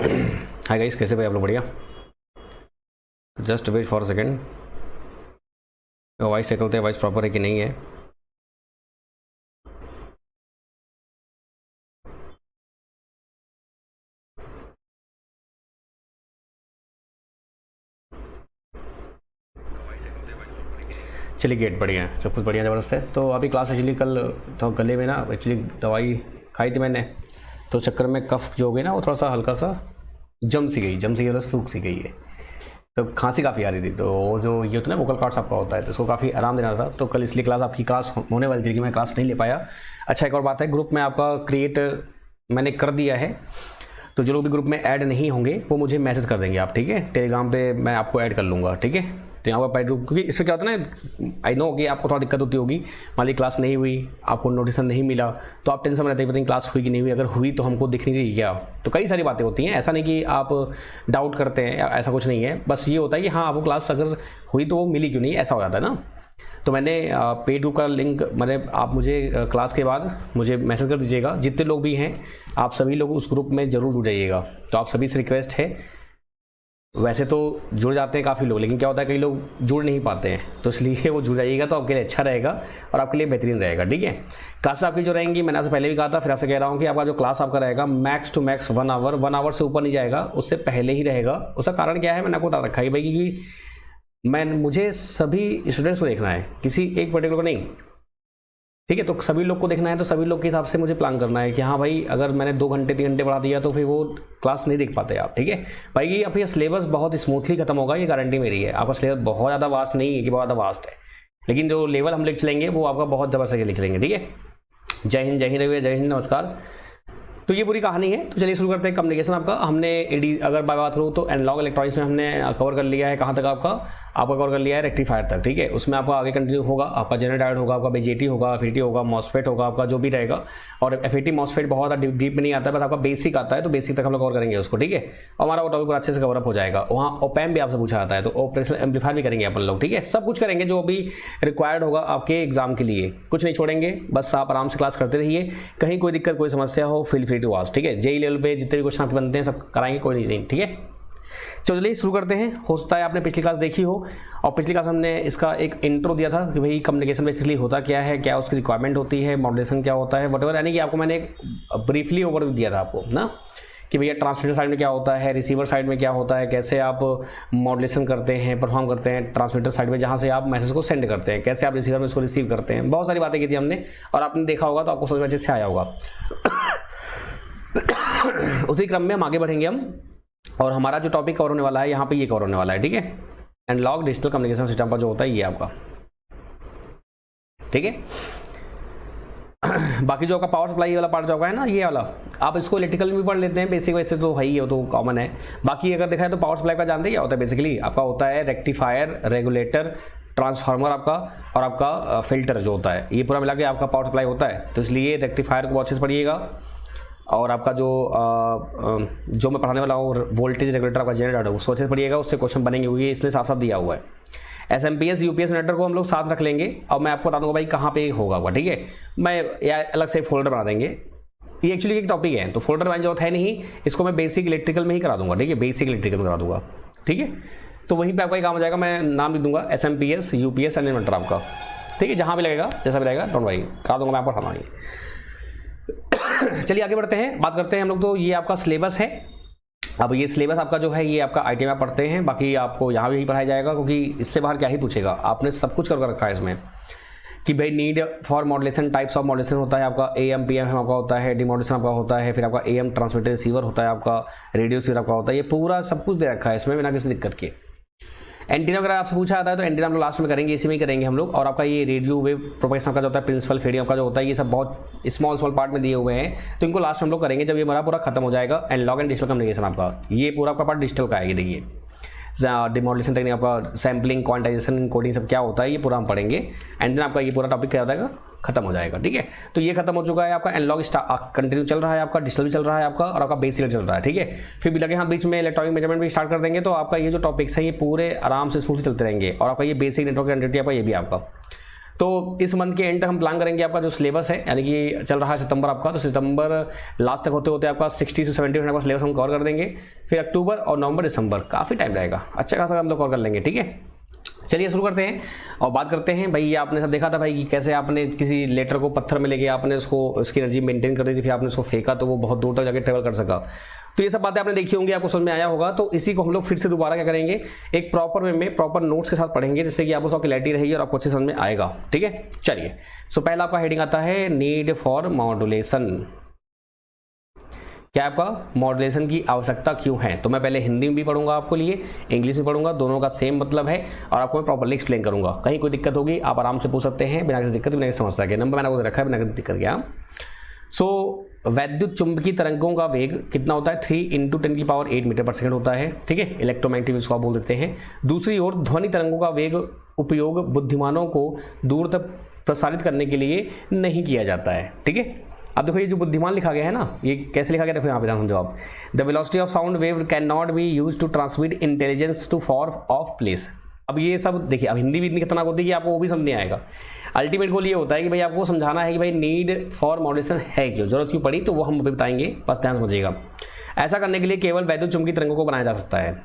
Hi guys, कैसे भाई आप लोग? बढ़िया। Just wait for second, voice check करते हैं वॉइस प्रॉपर है कि नहीं है। चलिए गेट बढ़िया है, सब कुछ बढ़िया ज़बरदस्त है। तो अभी क्लास एक्चुअली कल तो गले में ना एक्चुअली दवाई खाई थी मैंने, तो चक्कर में कफ जो हो गई ना वो थोड़ा सा हल्का सा जम सी गई मतलब सूख सी गई है। तो खांसी काफ़ी आ रही थी, तो वो जो ये होता है ना वोकल कॉर्ड्स आपका होता है, तो उसको काफ़ी आराम देना था। तो कल इसलिए क्लास होने वाली थी लेकिन मैं क्लास नहीं ले पाया। अच्छा, एक और बात है, ग्रुप में आपका क्रिएट मैंने कर दिया है, तो जो लोग भी ग्रुप में ऐड नहीं होंगे वो मुझे मैसेज कर देंगे आप, ठीक है? टेलीग्राम पे मैं आपको ऐड कर लूँगा, ठीक है? तो यहाँ पर क्योंकि इसमें क्या होता है ना, आई नो कि आपको थोड़ा दिक्कत होती होगी। मान ली क्लास नहीं हुई, आपको नोटिफिकेशन नहीं मिला, तो आप टेंशन में रहते हैं, पता नहीं क्लास हुई कि नहीं हुई, अगर हुई तो हमको दिख नहीं रही क्या। तो कई सारी बातें होती हैं, ऐसा नहीं कि आप डाउट करते हैं, ऐसा कुछ नहीं है। बस ये होता है कि हाँ आपको क्लास अगर हुई तो वो मिली क्यों नहीं, ऐसा हो जाता है ना। तो मैंने पेड ग्रुप का लिंक मैंने आप मुझे क्लास के बाद मुझे मैसेज कर दीजिएगा। जितने लोग भी हैं आप सभी लोग उस ग्रुप में ज़रूर जुड़ जाइएगा। तो आप सभी से रिक्वेस्ट है, वैसे तो जुड़ जाते हैं काफ़ी लोग, लेकिन क्या होता है कई लोग जुड़ नहीं पाते हैं, तो इसलिए वो जुड़ जाइएगा तो आपके लिए अच्छा रहेगा और आपके लिए बेहतरीन रहेगा, ठीक है? क्लास आपकी जो रहेंगी, मैंने आपसे पहले भी कहा था, फिर आपसे कह रहा हूँ कि आपका जो क्लास आपका रहेगा max to max 1 hour, 1 hour से ऊपर नहीं जाएगा, उससे पहले ही रहेगा। उसका कारण क्या है मैंने आपको बता रखा है भाई, क्योंकि मुझे सभी स्टूडेंट्स को देखना है, किसी एक पर्टिकुलर को नहीं, ठीक है? तो सभी लोग को देखना है, तो सभी लोग के हिसाब से मुझे प्लान करना है कि हाँ भाई अगर मैंने 2 घंटे 3 घंटे बढ़ा दिया तो फिर वो क्लास नहीं देख पाते आप, ठीक है भाई? कि अब ये सिलेबस बहुत स्मूथली खत्म होगा, ये गारंटी मेरी है। आपका सिलेबस बहुत ज़्यादा वास्ट नहीं है कि बहुत ज़्यादा वास्ट है, लेकिन जो लेवल हम लिख चलेंगे वो आपका बहुत ज़बरदस्त लिख चलेंगे, ठीक है? जय हिंद, जय हिंद रविया, जय हिंद, नमस्कार। तो ये पूरी कहानी है। तो चलिए शुरू करते हैं। कम्युनिकेशन आपका हमने एडी अगर बात करूँ तो एनालॉग इलेक्ट्रॉनिक्स में हमने कवर कर लिया है। कहाँ तक आपका कवर कर लिया है? रेक्टिफायर तक, ठीक है? उसमें आपका आगे कंटिन्यू होगा, आपका जनरेटर डायोड होगा, आपका बीजेटी होगा, एफईटी होगा, मॉसफेट होगा, आपका जो भी रहेगा। और एफईटी मॉसफेट बहुत ज़्यादा डीप में नहीं आता है, बस आपका बेसिक आता है, तो बेसिक तक हम लोग कवर करेंगे उसको, ठीक है? और हमारा वो टॉपिक पर अच्छे से कवर अप हो जाएगा। वहाँ ओपैम भी आपसे पूछा जाता है, तो ऑपरेशनल एम्पलीफायर भी करेंगे अपन लोग, ठीक है? सब कुछ करेंगे जो भी रिक्वायर्ड होगा आपके एग्जाम के लिए, कुछ नहीं छोड़ेंगे। बस आप आराम से क्लास करते रहिए, कहीं कोई दिक्कत कोई समस्या हो फील फ्री टू आस्क, ठीक है? जेई लेवल पे जितने भी क्वेश्चन आपके बनते हैं सब कराएंगे, कोई नहीं, ठीक है? चलिए शुरू करते हैं। हो सकता है आपने पिछली क्लास देखी हो, और पिछली क्लास हमने इसका एक इंट्रो दिया था कि भाई कम्युनिकेशन बेसिकली होता क्या है, क्या उसकी रिक्वायरमेंट होती है, मॉड्यूलेशन क्या होता है, वटेवर, यानी कि आपको मैंने एक ब्रीफली ओवरव्यू दिया था आपको ना, कि भैया ट्रांसमीटर साइड में क्या होता है, रिसीवर साइड में क्या होता है, कैसे आप मॉड्यूलेशन करते हैं, परफॉर्म करते हैं ट्रांसमीटर साइड में जहाँ से आप मैसेज को सेंड करते हैं, कैसे आप रिसीवर में उसको रिसीव करते हैं। बहुत सारी बातें की थी हमने, और आपने देखा होगा तो आपको समझ में अच्छे से आया होगा। उसी क्रम में हम आगे बढ़ेंगे और हमारा जो टॉपिक कवर होने वाला है यहाँ पे ये कवर होने वाला है, ठीक है? एनालॉग डिजिटल कम्युनिकेशन सिस्टम का जो होता है ये आपका, ठीक है? बाकी जो आपका पावर सप्लाई वाला पार्ट जो आपका है ना, ये वाला आप इसको इलेक्ट्रिकल में भी पढ़ लेते हैं, बेसिक वैसे तो है ही, हो तो कॉमन है। बाकी अगर देखा है तो पावर सप्लाई का जानते हैं क्या होता है? बेसिकली आपका होता है रेक्टिफायर, रेगुलेटर, ट्रांसफार्मर आपका, और आपका फिल्टर जो होता है, ये पूरा मिला के आपका पावर सप्लाई होता है। तो इसलिए रेक्टिफायर को अच्छे से पढ़िएगा, और आपका जो मैं पढ़ाने वाला हूँ वोल्टेज रेगुलेटर आपका जनरेटर है उसको अच्छे से पढ़िएगा, उससे क्वेश्चन बनेंगे, हुए इसलिए साफ साफ दिया हुआ है। एसएमपीएस यूपीएस जनरेटर को हम लोग साथ रख लेंगे, और मैं आपको बता दूंगा भाई कहाँ पे होगा, ठीक है? मैं या अलग से फोल्डर बना देंगे, ये एक्चुअली एक टॉपिक है, तो फोल्डर बनाने की जरूरत है नहीं, इसको मैं बेसिक इलेक्ट्रिकल में ही करा दूंगा, ठीक है? बेसिक इलेक्ट्रिकल में करा दूंगा, ठीक है? तो वहीं पर आपका काम हो जाएगा, मैं नाम लिख दूंगा एसएमपीएस यूपीएस जनरेटर आपका, ठीक है? जहाँ भी लगेगा जैसा भी रहेगा डोंट वरी, करा दूंगा मैं आपको पढ़ाना है। चलिए आगे बढ़ते हैं, बात करते हैं हम लोग। तो ये आपका सिलेबस है। अब ये सिलेबस आपका जो है ये आपका आईटी में पढ़ते हैं, बाकी आपको यहाँ भी पढ़ाया जाएगा, क्योंकि इससे बाहर क्या ही पूछेगा, आपने सब कुछ कर रखा है इसमें कि भाई need for modulation, types of modulation होता है आपका, एएम पीएम आपका होता है, डीमॉड्यूलेशन आपका होता है, फिर आपका एएम ट्रांसमीटर रिसीवर होता है, आपका रेडियो रिसीवर आपका होता है, ये पूरा सब कुछ दे रखा है इसमें बिना किसी दिक्कत के। एंटीना वगैरह आपसे पूछा जाता है तो एंटीना हम लोग लास्ट में करेंगे, इसी में ही करेंगे हम लोग। और आपका ये रेडियो वेव प्रोपेगेशन का जो होता है, प्रिंसिपल फीडिंग का जो होता है, ये सब बहुत स्मॉल पार्ट में दिए हुए हैं, तो इनको लास्ट हम लोग करेंगे जब ये हमारा पूरा खत्म हो जाएगा। एनालॉग एंड डिजिटल कम्युनिकेशन आपका, ये पूरा आपका पार्ट डिजिटल का है, ये देखिए डिमॉड्यूलेशन टेक्निक आपका, सैम्पलिंग, क्वांटाइजेशन, कोडिंग सब क्या होता है ये पूरा हम पढ़ेंगे, एंड देन आपका ये पूरा टॉपिक क्या हो जाएगा, खत्म हो जाएगा, ठीक है? तो ये खत्म हो चुका है आपका। एनालॉग कंटिन्यू चल रहा है आपका, डिजिटल भी चल रहा है आपका, और आपका बेसिक चल रहा है, ठीक है? फिर भी लगे हम बीच में इलेक्ट्रॉनिक मेजरमेंट भी स्टार्ट कर देंगे, तो आपका ये जो टॉपिक्स है ये पूरे आराम से स्मूथली चलते रहेंगे। और आपका ये बेसिक नेटवर्क एंटिटी आपका, ये भी आपका तो इस मंथ के एंड तक हम प्लान करेंगे आपका जो सिलेबस है, यानी कि चल रहा है सितंबर आपका, तो सितंबर लास्ट तक होते होते आपका 60 से 70% का सिलेबस हम कवर कर देंगे। फिर अक्टूबर और नवंबर दिसंबर काफ़ी टाइम रहेगा, अच्छा खासा हम लोग कवर कर लेंगे। ठीक है, चलिए शुरू करते हैं और बात करते हैं। भाई ये आपने सब देखा था भाई कि कैसे आपने किसी लेटर को पत्थर में लेके आपने उसको उसकी एनर्जी मेंटेन कर दी थी, फिर आपने उसको फेंका तो वो बहुत दूर तक जाके ट्रेवल कर सका। तो ये सब बातें आपने देखी होंगी, आपको समझ में आया होगा। तो इसी को हम लोग फिर से दोबारा क्या करेंगे, एक प्रॉपर वे में प्रॉपर नोट्स के साथ पढ़ेंगे, जिससे कि आपको सब क्लैरिटी रहेगी और आपको अच्छे समझ में आएगा। ठीक है, चलिए। सो पहला आपका हेडिंग आता है नीड फॉर मॉड्यूलेशन। क्या आपका मॉड्यूलेशन की आवश्यकता क्यों है? तो मैं पहले हिंदी में भी पढ़ूंगा आपको लिए, इंग्लिश में पढ़ूंगा, दोनों का सेम मतलब है और आपको मैं प्रॉपर्ली एक्सप्लेन करूंगा। कहीं कोई दिक्कत होगी आप आराम से पूछ सकते हैं, बिना किसी दिक्कत, बिना किसी समस्या के। नंबर मैंने आपको रखा है, बिना किसी दिक्कत के। सो वैद्युत चुंबकीय तरंगों का वेग कितना होता है? 3 × 10⁸ मीटर पर सेकंड होता है। ठीक है, इलेक्ट्रोमैग्नेटिक इसको आप बोल देते हैं। दूसरी ओर ध्वनि तरंगों का वेग उपयोग बुद्धिमानों को दूर तक प्रसारित करने के लिए नहीं किया जाता है। ठीक है, अब देखो ये जो बुद्धिमान लिखा गया है ना, ये कैसे लिखा गया देखो यहाँ पे ध्यान जवाब। The velocity of sound wave can not be use to transmit intelligence to far off place. अब ये सब देखिए, अब हिंदी भी इतनी खतरनाक होती है कि आपको वो भी समझ नहीं आएगा। अल्टीमेट गोल ये होता है कि भाई आपको समझाना है कि भाई नीड फॉर मॉड्यूलेशन है क्यों, जरूरत क्यों पड़ी, तो वो हम अभी बताएंगे, बस ध्यान समझिएगा। ऐसा करने के लिए केवल वैद्युत चुंबकीय तरंगों को बनाया जा सकता है।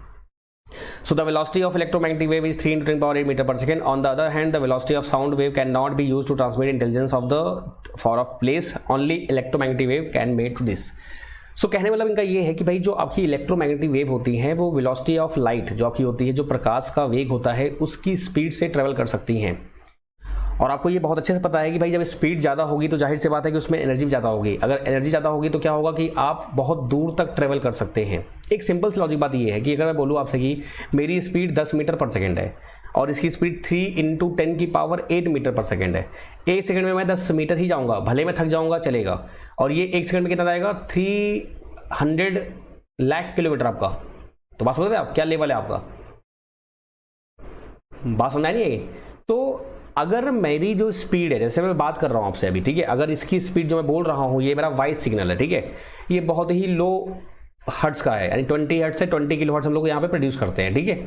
So the velocity of electromagnetic wave is 3 × 10⁸ meter per second. On the other hand, the velocity of sound wave cannot be used to transmit intelligence of the far off place. Only electromagnetic wave can made to this. So कहने वाला इनका ये है कि भाई जो आपकी electromagnetic wave होती हैं वो वेलोसिटी ऑफ लाइट जो आपकी होती है, जो प्रकाश का वेग होता है, उसकी स्पीड से ट्रेवल कर सकती हैं। और आपको ये बहुत अच्छे से पता है कि भाई जब स्पीड ज़्यादा होगी तो जाहिर सी बात है कि उसमें एनर्जी भी ज़्यादा होगी। अगर एनर्जी ज़्यादा होगी तो क्या होगा कि आप बहुत दूर तक ट्रेवल कर सकते हैं। एक सिंपल सी लॉजिक बात ये है कि अगर मैं बोलूँ आपसे कि मेरी स्पीड 10 मीटर पर सेकेंड है और इसकी स्पीड 3 × 10⁸ मीटर पर सेकेंड है, एक सेकंड में मैं 10 मीटर ही जाऊँगा, भले मैं थक जाऊँगा चलेगा। और ये एक सेकंड में कितना जाएगा? 300 लाख किलोमीटर आपका। तो बात समझ रहे आप क्या लेवल है आपका? बात समझ नहीं है? तो अगर मेरी जो स्पीड है, जैसे मैं बात कर रहा हूँ आपसे अभी, ठीक है, अगर इसकी स्पीड जो मैं बोल रहा हूँ, ये मेरा वॉइस सिग्नल है, ठीक है, ये बहुत ही लो हर्ट्ज का है, यानी 20 हर्ट्ज से 20 किलो हर्ट्ज हम लोग यहाँ पे प्रोड्यूस करते हैं। ठीक है,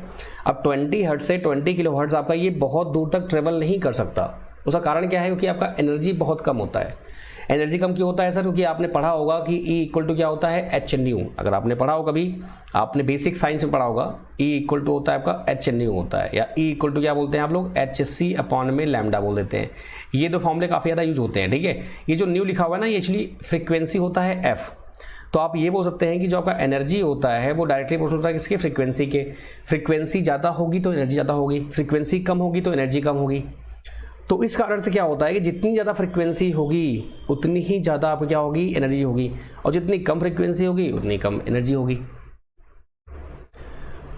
अब 20 हर्ट्ज से 20 किलो हर्ट्ज आपका ये बहुत दूर तक ट्रेवल नहीं कर सकता। उसका कारण क्या है? क्योंकि आपका एनर्जी बहुत कम होता है। एनर्जी कम क्यों होता है सर? क्योंकि आपने पढ़ा होगा कि E = क्या होता है? hν। अगर आपने पढ़ा हो कभी, आपने बेसिक साइंस में पढ़ा होगा, E = होता है आपका hν होता है, या E = क्या बोलते हैं आप लोग? hc/λ बोल देते हैं। ये दो फॉर्मूले काफ़ी ज़्यादा यूज होते हैं। ठीक है, ये जो न्यू लिखा हुआ है ना, ये एक्चुअली फ्रीक्वेंसी होता है f। तो आप ये बोल सकते हैं कि जो आपका एनर्जी होता है वो डायरेक्टली प्रोपोर्शनल होता है किसके? फ्रीक्वेंसी के। फ्रीक्वेंसी ज़्यादा होगी तो एनर्जी ज़्यादा होगी, फ्रीक्वेंसी कम होगी तो एनर्जी कम होगी। तो इस कारण से क्या होता है कि जितनी ज़्यादा फ्रीक्वेंसी होगी उतनी ही ज़्यादा आपको क्या होगी? एनर्जी होगी, और जितनी कम फ्रीक्वेंसी होगी उतनी कम एनर्जी होगी।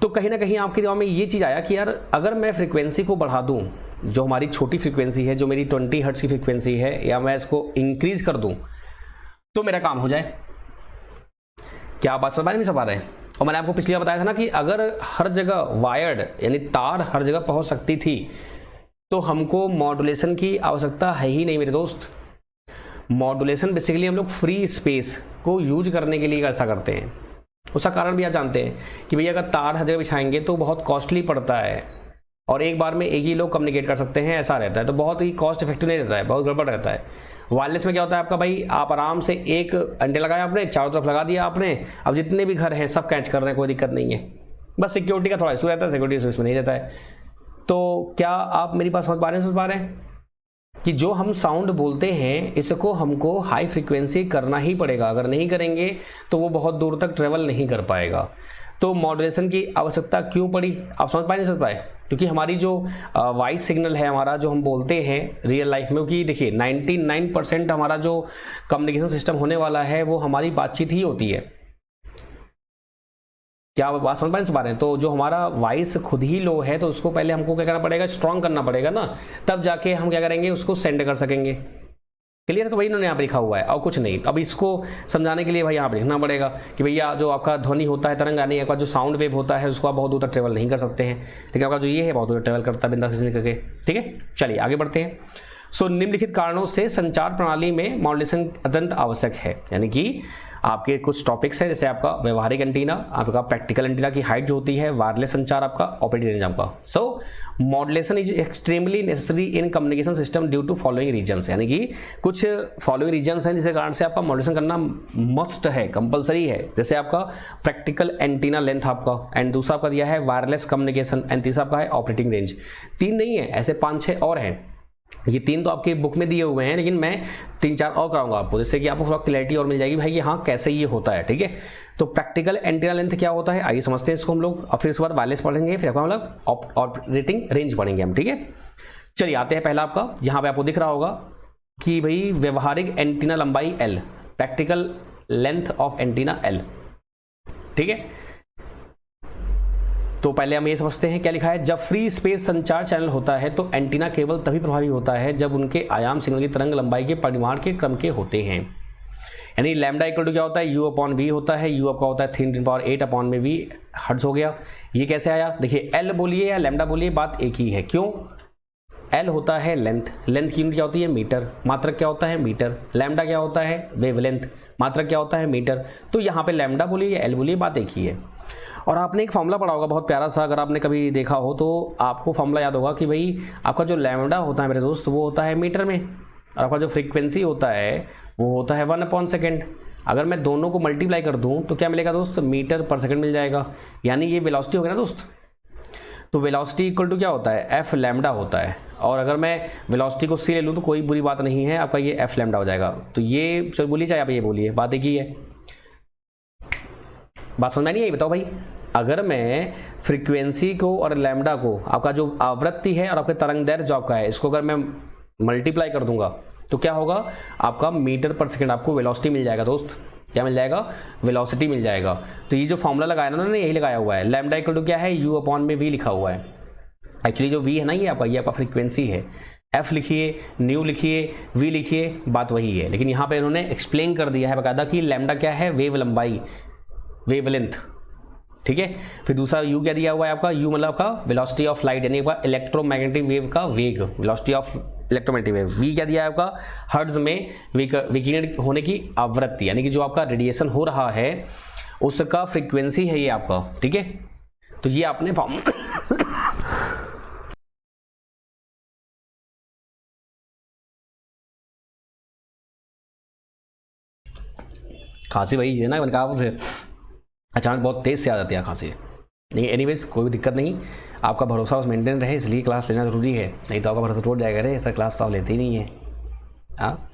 तो कहीं ना कहीं आपके दिमाग में ये चीज़ आया कि यार अगर मैं फ्रीक्वेंसी को बढ़ा दूं, जो हमारी छोटी फ्रीक्वेंसी है, जो मेरी 20 हर्ट्ज की फ्रीक्वेंसी है, या मैं इसको इंक्रीज कर दूं तो मेरा काम हो जाए। क्या आप बात समझ नहीं समझ रहे हैं? और मैंने आपको पिछली बार बताया था ना कि अगर हर जगह वायर्ड यानी तार हर जगह पहुंच सकती थी तो हमको मॉड्यूलेशन की आवश्यकता है ही नहीं मेरे दोस्त। मॉड्यूलेशन बेसिकली हम लोग फ्री स्पेस को यूज करने के लिए ऐसा करते हैं। उसका कारण भी आप जानते हैं कि भैया अगर तार हर जगह बिछाएंगे तो बहुत कॉस्टली पड़ता है, और एक बार में एक ही लोग कम्युनिकेट कर सकते हैं, ऐसा रहता है, तो बहुत ही कॉस्ट इफेक्टिव नहीं रहता है, बहुत गड़बड़ रहता है। वायरलेस में क्या होता है आपका भाई, आप आराम से एक अंडे लगाया आपने, चारों तरफ लगा दिया आपने, अब जितने भी घर हैं सब कैच कर रहे हैं, कोई दिक्कत नहीं है। बस सिक्योरिटी का थोड़ा इशू रहता है, सिक्योरिटी इशू इसमें नहीं रहता है। तो क्या आप मेरी बात समझ पा रहे हैं कि जो हम साउंड बोलते हैं इसको हमको हाई फ्रीक्वेंसी करना ही पड़ेगा। अगर नहीं करेंगे तो वो बहुत दूर तक ट्रेवल नहीं कर पाएगा। तो मॉड्यूलेशन की आवश्यकता क्यों पड़ी? आप समझ पाए नहीं समझ पाए? क्योंकि हमारी जो वॉइस सिग्नल है हमारा, जो हम बोलते हैं रियल लाइफ में, कि देखिए 99% हमारा जो कम्युनिकेशन सिस्टम होने वाला है वो हमारी बातचीत ही होती है। क्या आप बात समझ पा रहे हैं? तो जो हमारा वॉइस खुद ही लो है तो उसको पहले हमको क्या करना पड़ेगा? स्ट्रॉन्ग करना पड़ेगा ना, तब जाके हम क्या करेंगे? उसको सेंड कर सकेंगे। क्लियर है? तो वही इन्होंने यहाँ पर लिखा हुआ है और कुछ नहीं। अब इसको समझाने के लिए भाई यहाँ पर लिखना पड़ेगा कि भैया जो आपका ध्वनि होता है, तरंग आने का जो साउंड वेव होता है, उसको आप बहुत दूर तक ट्रेवल नहीं कर सकते हैं, लेकिन आपका जो ये है बहुत दूर ट्रेवल करता है बिंदा किसी करके। ठीक है, चलिए आगे बढ़ते हैं। सो निम्नलिखित कारणों से संचार प्रणाली में मॉड्यूलेशन अत्यंत आवश्यक है, यानी कि आपके कुछ टॉपिक्स हैं, जैसे आपका व्यवहारिक एंटीना, आपका प्रैक्टिकल एंटीना की हाइट जो होती है, वायरलेस संचार, आपका ऑपरेटिंग रेंज आपका। So modulation is extremely necessary in communication system due to following reasons, यानी कि कुछ फॉलोइंग रीजन्स हैं जिसके कारण से आपका मॉड्यूलेशन करना मस्ट है, कंपलसरी है। जैसे आपका प्रैक्टिकल एंटीना लेंथ आपका, एंड दूसरा आपका दिया है वायरलेस कम्युनिकेशन, एंड तीसरा आपका है ऑपरेटिंग रेंज। 3 नहीं है, ऐसे 5-6 और हैं। ये 3 तो आपके बुक में दिए हुए हैं, लेकिन मैं 3-4 और कराऊंगा आपको, जिससे कि आपको थोड़ा क्लैरिटी और मिल जाएगी भाई कि हाँ कैसे ये होता है। ठीक है, तो प्रैक्टिकल एंटीना लेंथ क्या होता है, आइए समझते हैं इसको हम लोग, और फिर उसके बाद वायरलेस पढ़ेंगे, फिर आपका मतलब ऑपरेटिंग रेंज पढ़ेंगे हम। ठीक है, चलिए आते हैं पहला आपका, यहाँ पे आपको दिख रहा होगा कि भाई व्यवहारिक एंटीना लंबाई L, practical length of antenna L। ठीक है, तो पहले हम ये समझते हैं क्या लिखा है। जब फ्री स्पेस संचार चैनल होता है तो एंटीना केवल तभी प्रभावी होता है जब उनके आयाम सिग्नल की तरंग लंबाई के परिमाण के क्रम के होते हैं। यानी लैम्डा इक्वल टू क्या होता है, U/V होता है, U आपका होता है 3×8/V हर्ट्ज हो गया। ये कैसे आया, देखिए L बोलिए या लैम्डा बोलिए, बात एक ही है। क्यों, L होता है लेंथ, लेंथ की यूनिट क्या होती है मीटर, मात्रक क्या होता है मीटर, लैम्डा क्या होता है वेवलेंथ, मात्रक क्या होता है मीटर। तो यहाँ पे लैम्डा बोलिए या L बोलिए, बात एक ही है। और आपने एक फॉर्मूला पढ़ा होगा बहुत प्यारा सा, अगर आपने कभी देखा हो तो आपको फॉर्मूला याद होगा कि भाई आपका जो लैम्डा होता है मेरे दोस्त, वो होता है मीटर में, और आपका जो फ्रीक्वेंसी होता है वो होता है 1/सेकेंड। अगर मैं दोनों को मल्टीप्लाई कर दूं तो क्या मिलेगा दोस्त, मीटर पर सेकंड मिल जाएगा, यानी ये वेलोसिटी हो गया ना दोस्त। तो वेलोसिटी इक्वल टू क्या होता है, एफ लैम्डा होता है। और अगर मैं वेलोसिटी को सी ले लूँ तो कोई बुरी बात नहीं है, आपका ये एफ लैम्डा हो जाएगा। तो ये चलो बोलिए, चाहे आप ये बोलिए, बात एक ही है। बात समझ में नहीं आई, बताओ भाई। अगर मैं फ्रीक्वेंसी को और लैम्डा को, आपका जो आवृत्ति है और आपके तरंग दैर्ध्य जो आपका है, इसको अगर मैं मल्टीप्लाई कर दूंगा तो क्या होगा, आपका मीटर पर सेकंड आपको वेलोसिटी मिल जाएगा दोस्त। क्या मिल जाएगा, वेलोसिटी मिल जाएगा। तो ये जो फॉर्मूला लगाया ना उन्होंने, यही लगाया हुआ है। लैम्डा इक्वल टू क्या है, U/V लिखा हुआ है। एक्चुअली जो V है ना, ये आपका फ्रीक्वेंसी है। F लिखिए, न्यू लिखिए, V लिखिए, बात वही है। लेकिन यहाँ पे इन्होंने एक्सप्लेन कर दिया है बकायदा कि लैम्डा क्या है, वेव लंबाई, वेवलेंथ। ठीक है, फिर दूसरा U क्या दिया हुआ है आपका, U मतलब आपका वेलोसिटी ऑफ लाइट, यानी आपका इलेक्ट्रोमैग्नेटिक वेव का वेग, velocity of electromagnetic wave. V क्या दिया है आपका, हर्ट्ज में विकिरण होने की आवृत्ति, यानी कि जो आपका रेडिएशन हो रहा है उसका फ्रीक्वेंसी है ये आपका। ठीक है, तो ये आपने फॉर्म खांसी वही है ना, मैंने कहा उसे अचानक बहुत तेज से आ जाती है खांसी। लेकिन एनीवेज कोई भी दिक्कत नहीं, आपका भरोसा उस मेंटेन रहे, इसलिए क्लास लेना जरूरी है, नहीं तो आपका भरोसा टूट जाएगा। रे ऐसा क्लास तो आप लेते ही नहीं है। हाँ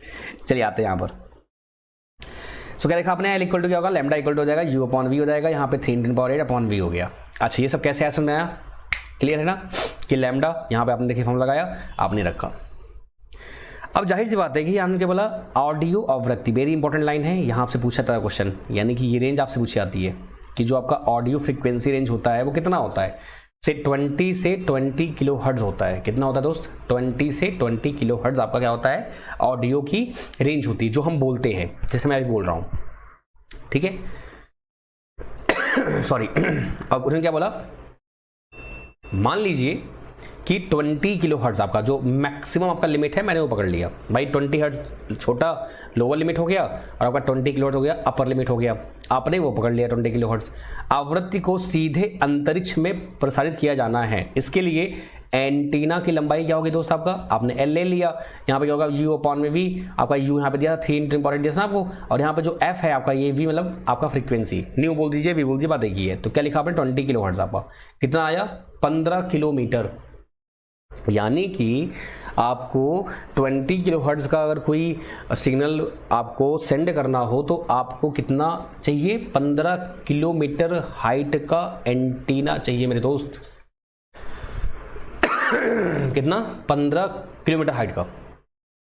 चलिए आते हैं यहाँ पर। सो क्या देखा आपने, L इक्वल टू क्या होगा, लैम्डा इक्वल टू हो जाएगा U/V हो जाएगा, यहाँ पे 3×8/V हो गया। अच्छा ये सब कैसे ऐसा समझ आया, क्लियर है ना, कि लैम्डा यहाँ पे आपने देखिए फॉर्म लगाया, आपने रखा। अब जाहिर सी बात है कि हमने क्या बोला, ऑडियो आवृत्ति, वेरी इंपॉर्टेंट लाइन है, यहाँ आपसे पूछा था क्वेश्चन, यानी कि ये रेंज आपसे पूछी जाती है कि जो आपका ऑडियो फ्रीक्वेंसी रेंज होता है वो कितना होता है, से 20 से 20 किलो हर्ट्ज होता है। कितना होता है दोस्त, 20 से 20 किलो हर्ट्ज आपका क्या होता है, ऑडियो की रेंज होती है, जो हम बोलते हैं, जैसे मैं अभी बोल रहा हूँ। ठीक है सॉरी अब उन्होंने क्या बोला, मान लीजिए कि 20 किलो हर्ट्ज आपका जो मैक्सिमम आपका लिमिट है, मैंने वो पकड़ लिया भाई। 20 हर्ट्ज छोटा लोअर लिमिट हो गया, और आपका 20 किलो हर्ट्ज हो गया अपर लिमिट हो गया, आपने वो पकड़ लिया 20 किलो हर्ट्ज। आवृत्ति को सीधे अंतरिक्ष में प्रसारित किया जाना है, इसके लिए एंटीना की लंबाई क्या होगी दोस्त आपका, आपने L ले लिया, यहाँ पे क्या होगा U/V, आपका U यहाँ पे दिया था 3 दिया था आपको, और यहाँ पे जो F है आपका ये V मतलब आपका फ्रीक्वेंसी, न्यू बोल दीजिए, V बोल दीजिए, बात एक ही है। तो क्या लिखा आपने 20 किलो हर्ट्ज, आपका कितना आया 15 किलोमीटर। यानी कि आपको 20 किलो हर्ट्ज का अगर कोई सिग्नल आपको सेंड करना हो तो आपको कितना चाहिए, 15 किलोमीटर हाइट का एंटीना चाहिए मेरे दोस्त। कितना, 15 किलोमीटर हाइट का।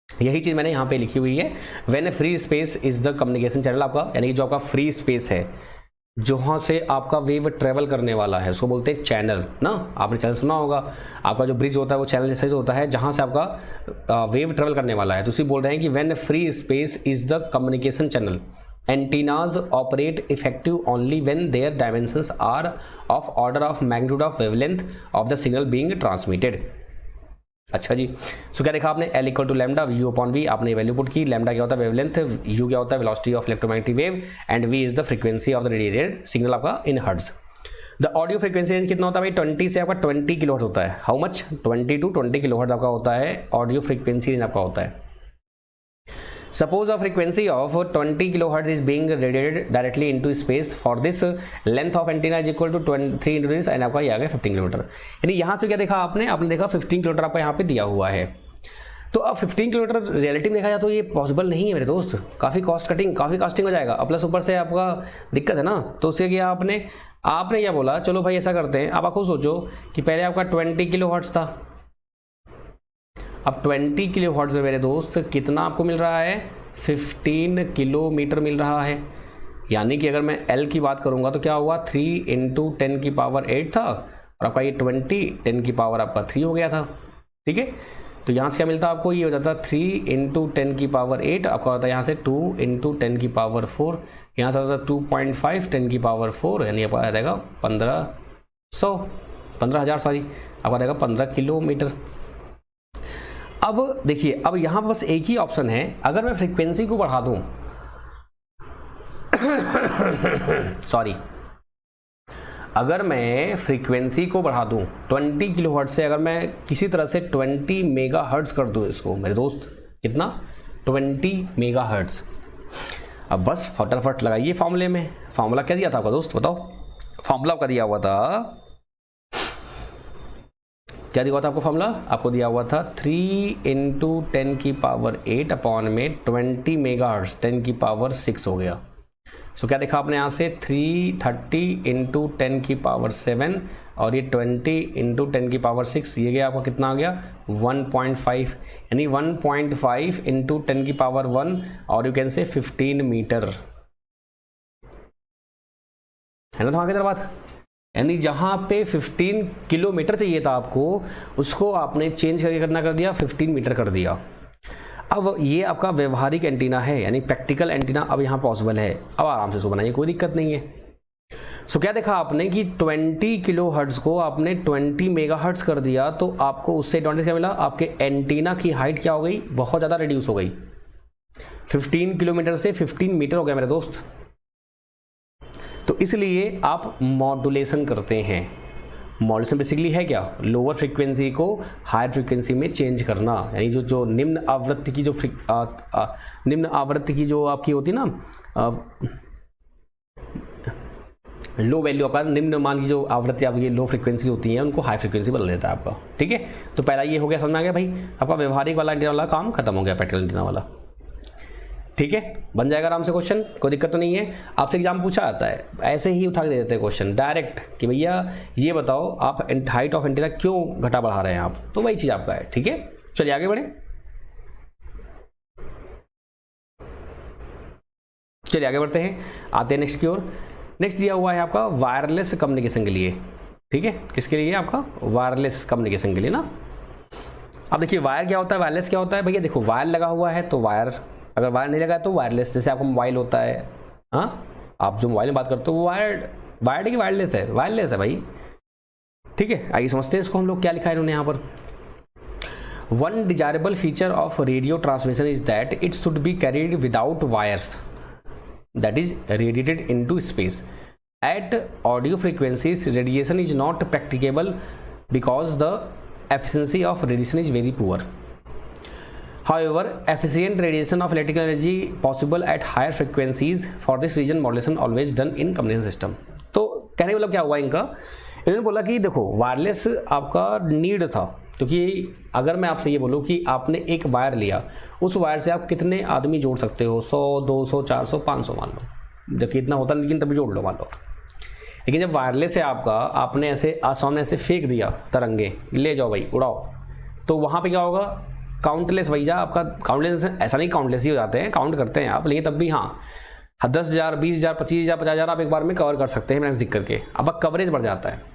यही चीज मैंने यहाँ पे लिखी हुई है, when free space is the communication channel आपका, यानी कि जो आपका फ्री स्पेस है जहाँ से आपका वेव ट्रेवल करने वाला है उसको बोलते हैं चैनल ना। आपने चैनल सुना होगा, आपका जो ब्रिज होता है वो चैनल जैसे होता है जहाँ से आपका वेव ट्रेवल करने वाला है। तो उसी बोल रहे हैं कि when free space is the communication channel, antennas operate effective only when their dimensions are of order of magnitude of wavelength of the signal being transmitted. अच्छा जी, सो क्या देखा आपने, L equal to lambda U upon V, आपने value put की। Lambda क्या होता है, वेवलेंथ, यू क्या होता है, velocity of electromagnetic wave, and V is the frequency of the radiated signal आपका इन hertz. The audio frequency range कितना होता है भाई, 20 से आपका 20 किलोहर्ट्ज होता है। हाउ मच, 20 to 20 किलोहर्ट्ज आपका होता है ऑडियो फ्रीक्वेंसी रेंज आपका होता है। Suppose a frequency of 20 kilohertz is being radiated directly into space. For this, length of antenna is equal to 3 into this, and आपका ये आ गया 15 किलोमीटर। यानी यहाँ से क्या देखा आपने देखा 15 किलोमीटर आपका यहाँ पे दिया हुआ है। तो अब 15 किलोमीटर रियलिटी में देखा जाए तो ये पॉसिबल नहीं है मेरे दोस्त, काफ़ी कॉस्ट कटिंग, काफ़ी कास्टिंग हो जाएगा। अब प्लस ऊपर से आपका दिक्कत है ना, तो उससे क्या आपने क्या बोला, चलो भाई ऐसा करते हैं। अब आपको सोचो कि पहले आपका 20 किलोहर्ट्ज था, अब 20 किलोहर्ट्ज में मेरे दोस्त कितना आपको मिल रहा है, 15 किलोमीटर मिल रहा है। यानी कि अगर मैं L की बात करूंगा तो क्या हुआ, 3 इंटू 10 की पावर 8 था, और आपका ये 20 10 की पावर आपका 3 हो गया था। ठीक है, तो यहाँ से क्या मिलता आपको, ये हो जाता 3 इंटू 10 की पावर 8, आपका होता है यहाँ से 2 इंटू 10 की पावर 4, यहाँ से होता है 2.5 10 की पावर 4, यानी आपका आ जाएगा 15,000 सॉरी, आपका रहेगा 15 किलोमीटर। अब देखिए, अब यहाँ बस एक ही ऑप्शन है, अगर मैं फ्रीक्वेंसी को बढ़ा दूं सॉरी, अगर मैं फ्रीक्वेंसी को बढ़ा दूं 20 किलोहर्ट्ज से, अगर मैं किसी तरह से 20 मेगाहर्ट्ज कर दूं इसको मेरे दोस्त, कितना, 20 मेगाहर्ट्ज। अब बस फटाफट लगाइए फॉर्मूले में, फॉर्मूला क्या दिया था आपका दोस्त, बताओ, फॉर्मूला क्या दिया हुआ था, क्या दिया हुआ था आपको फॉर्मूला, आपको दिया हुआ था 3 इंटू 10 की पावर 8 अपॉन में 20 मेगाहर्ट्ज 10 की पावर 6 हो गया। सो क्या देखा आपने यहाँ से, 330 इंटू 10 की पावर 7 और ये 20 इंटू 10 की पावर 6, ये गया आपका कितना आ गया 1.5, यानी 1.5 इंटू 10 की पावर 1 और यू कैन से 15 मीटर, है ना तुम्हारी तरह बात। यानी जहाँ पे 15 किलोमीटर चाहिए था आपको, उसको आपने चेंज करके करना कर दिया, 15 मीटर कर दिया। अब ये आपका व्यवहारिक एंटीना है, यानी प्रैक्टिकल एंटीना अब यहाँ पॉसिबल है। अब आराम से इसको बनाइए, कोई दिक्कत नहीं है। सो क्या देखा आपने कि 20 किलो हर्ट्ज को आपने 20 मेगा हर्ट्ज कर दिया, तो आपको उससे एडवांटेज क्या मिला, आपके एंटीना की हाइट क्या हो गई, बहुत ज़्यादा रिड्यूस हो गई, 15 किलोमीटर से 15 मीटर हो गया मेरे दोस्त। तो इसलिए आप मॉड्यूलेशन करते हैं। मॉड्यूलेशन बेसिकली है क्या, लोअर फ्रीक्वेंसी को हायर फ्रीक्वेंसी में चेंज करना, यानी जो निम्न आवृत्ति की निम्न आवृत्ति की जो आपकी होती है ना, लो वैल्यू आपका निम्न मान की जो आवृत्ति आपकी लो फ्रीक्वेंसी होती है, उनको हाई फ्रीक्वेंसी बदल देता है आपका। ठीक है, तो पहला ये हो गया, समझ में आ गया भाई, आपका व्यवहारिक वाला एंटीना वाला काम खत्म हो गया, प्रैक्टिकल एंटीना वाला। ठीक है, बन जाएगा आराम से क्वेश्चन, कोई दिक्कत तो नहीं है। आपसे एग्जाम पूछा जाता है, ऐसे ही उठा के दे देते हैं क्वेश्चन डायरेक्ट कि भैया ये बताओ आप हाइट ऑफ एंटीना क्यों घटा बढ़ा रहे हैं आप, तो वही चीज आपका है। ठीक है, चलिए आगे बढ़े, चलिए आगे बढ़ते हैं, आते हैं नेक्स्ट की ओर। नेक्स्ट दिया हुआ है आपका वायरलेस कम्युनिकेशन के लिए। ठीक है, किसके लिए, आपका वायरलेस कम्युनिकेशन के लिए ना। अब देखिए वायर क्या होता है, वायरलेस क्या होता है भैया, देखो वायर लगा हुआ है तो वायर, अगर वायर नहीं लगा है तो वायरलेस। जैसे आपका मोबाइल होता है, हाँ आप जो मोबाइल में बात करते हो वो वायर्ड है कि वायरलेस है, वायरलेस है भाई। ठीक है, आइए समझते हैं इसको हम लोग, क्या लिखा है इन्होंने यहाँ पर। One desirable feature of radio transmission is that it should be carried without wires, that is radiated into space. At audio frequencies, radiation is not practicable because the efficiency of radiation is very poor. However, efficient radiation of electrical energy possible at higher frequencies. For this reason, modulation always done in communication system. तो कहने वाला क्या हुआ इनका, इन्होंने बोला कि देखो वायरलेस आपका नीड था, क्योंकि अगर मैं आपसे ये बोलूँ कि आपने एक वायर लिया, उस वायर से आप कितने आदमी जोड़ सकते हो, 100 200 400 500 मान लो, जबकि इतना होता नहीं, लेकिन तभी जोड़ लो मान लो। लेकिन जब वायरलेस है आपका, आपने ऐसे आसमान में ऐसे फेंक दिया तरंगे, ले जाओ भाई उड़ाओ, तो वहाँ पे क्या होगा, काउंटलेस भैया आपका, काउंटलेस ऐसा नहीं काउंटलेस ही हो जाते हैं, काउंट करते हैं आप, लेकिन तब भी हाँ 10,000 20,000 25,000 50,000 आप एक बार में कवर कर सकते हैं मैंने दिख करके, अब कवरेज बढ़ जाता है।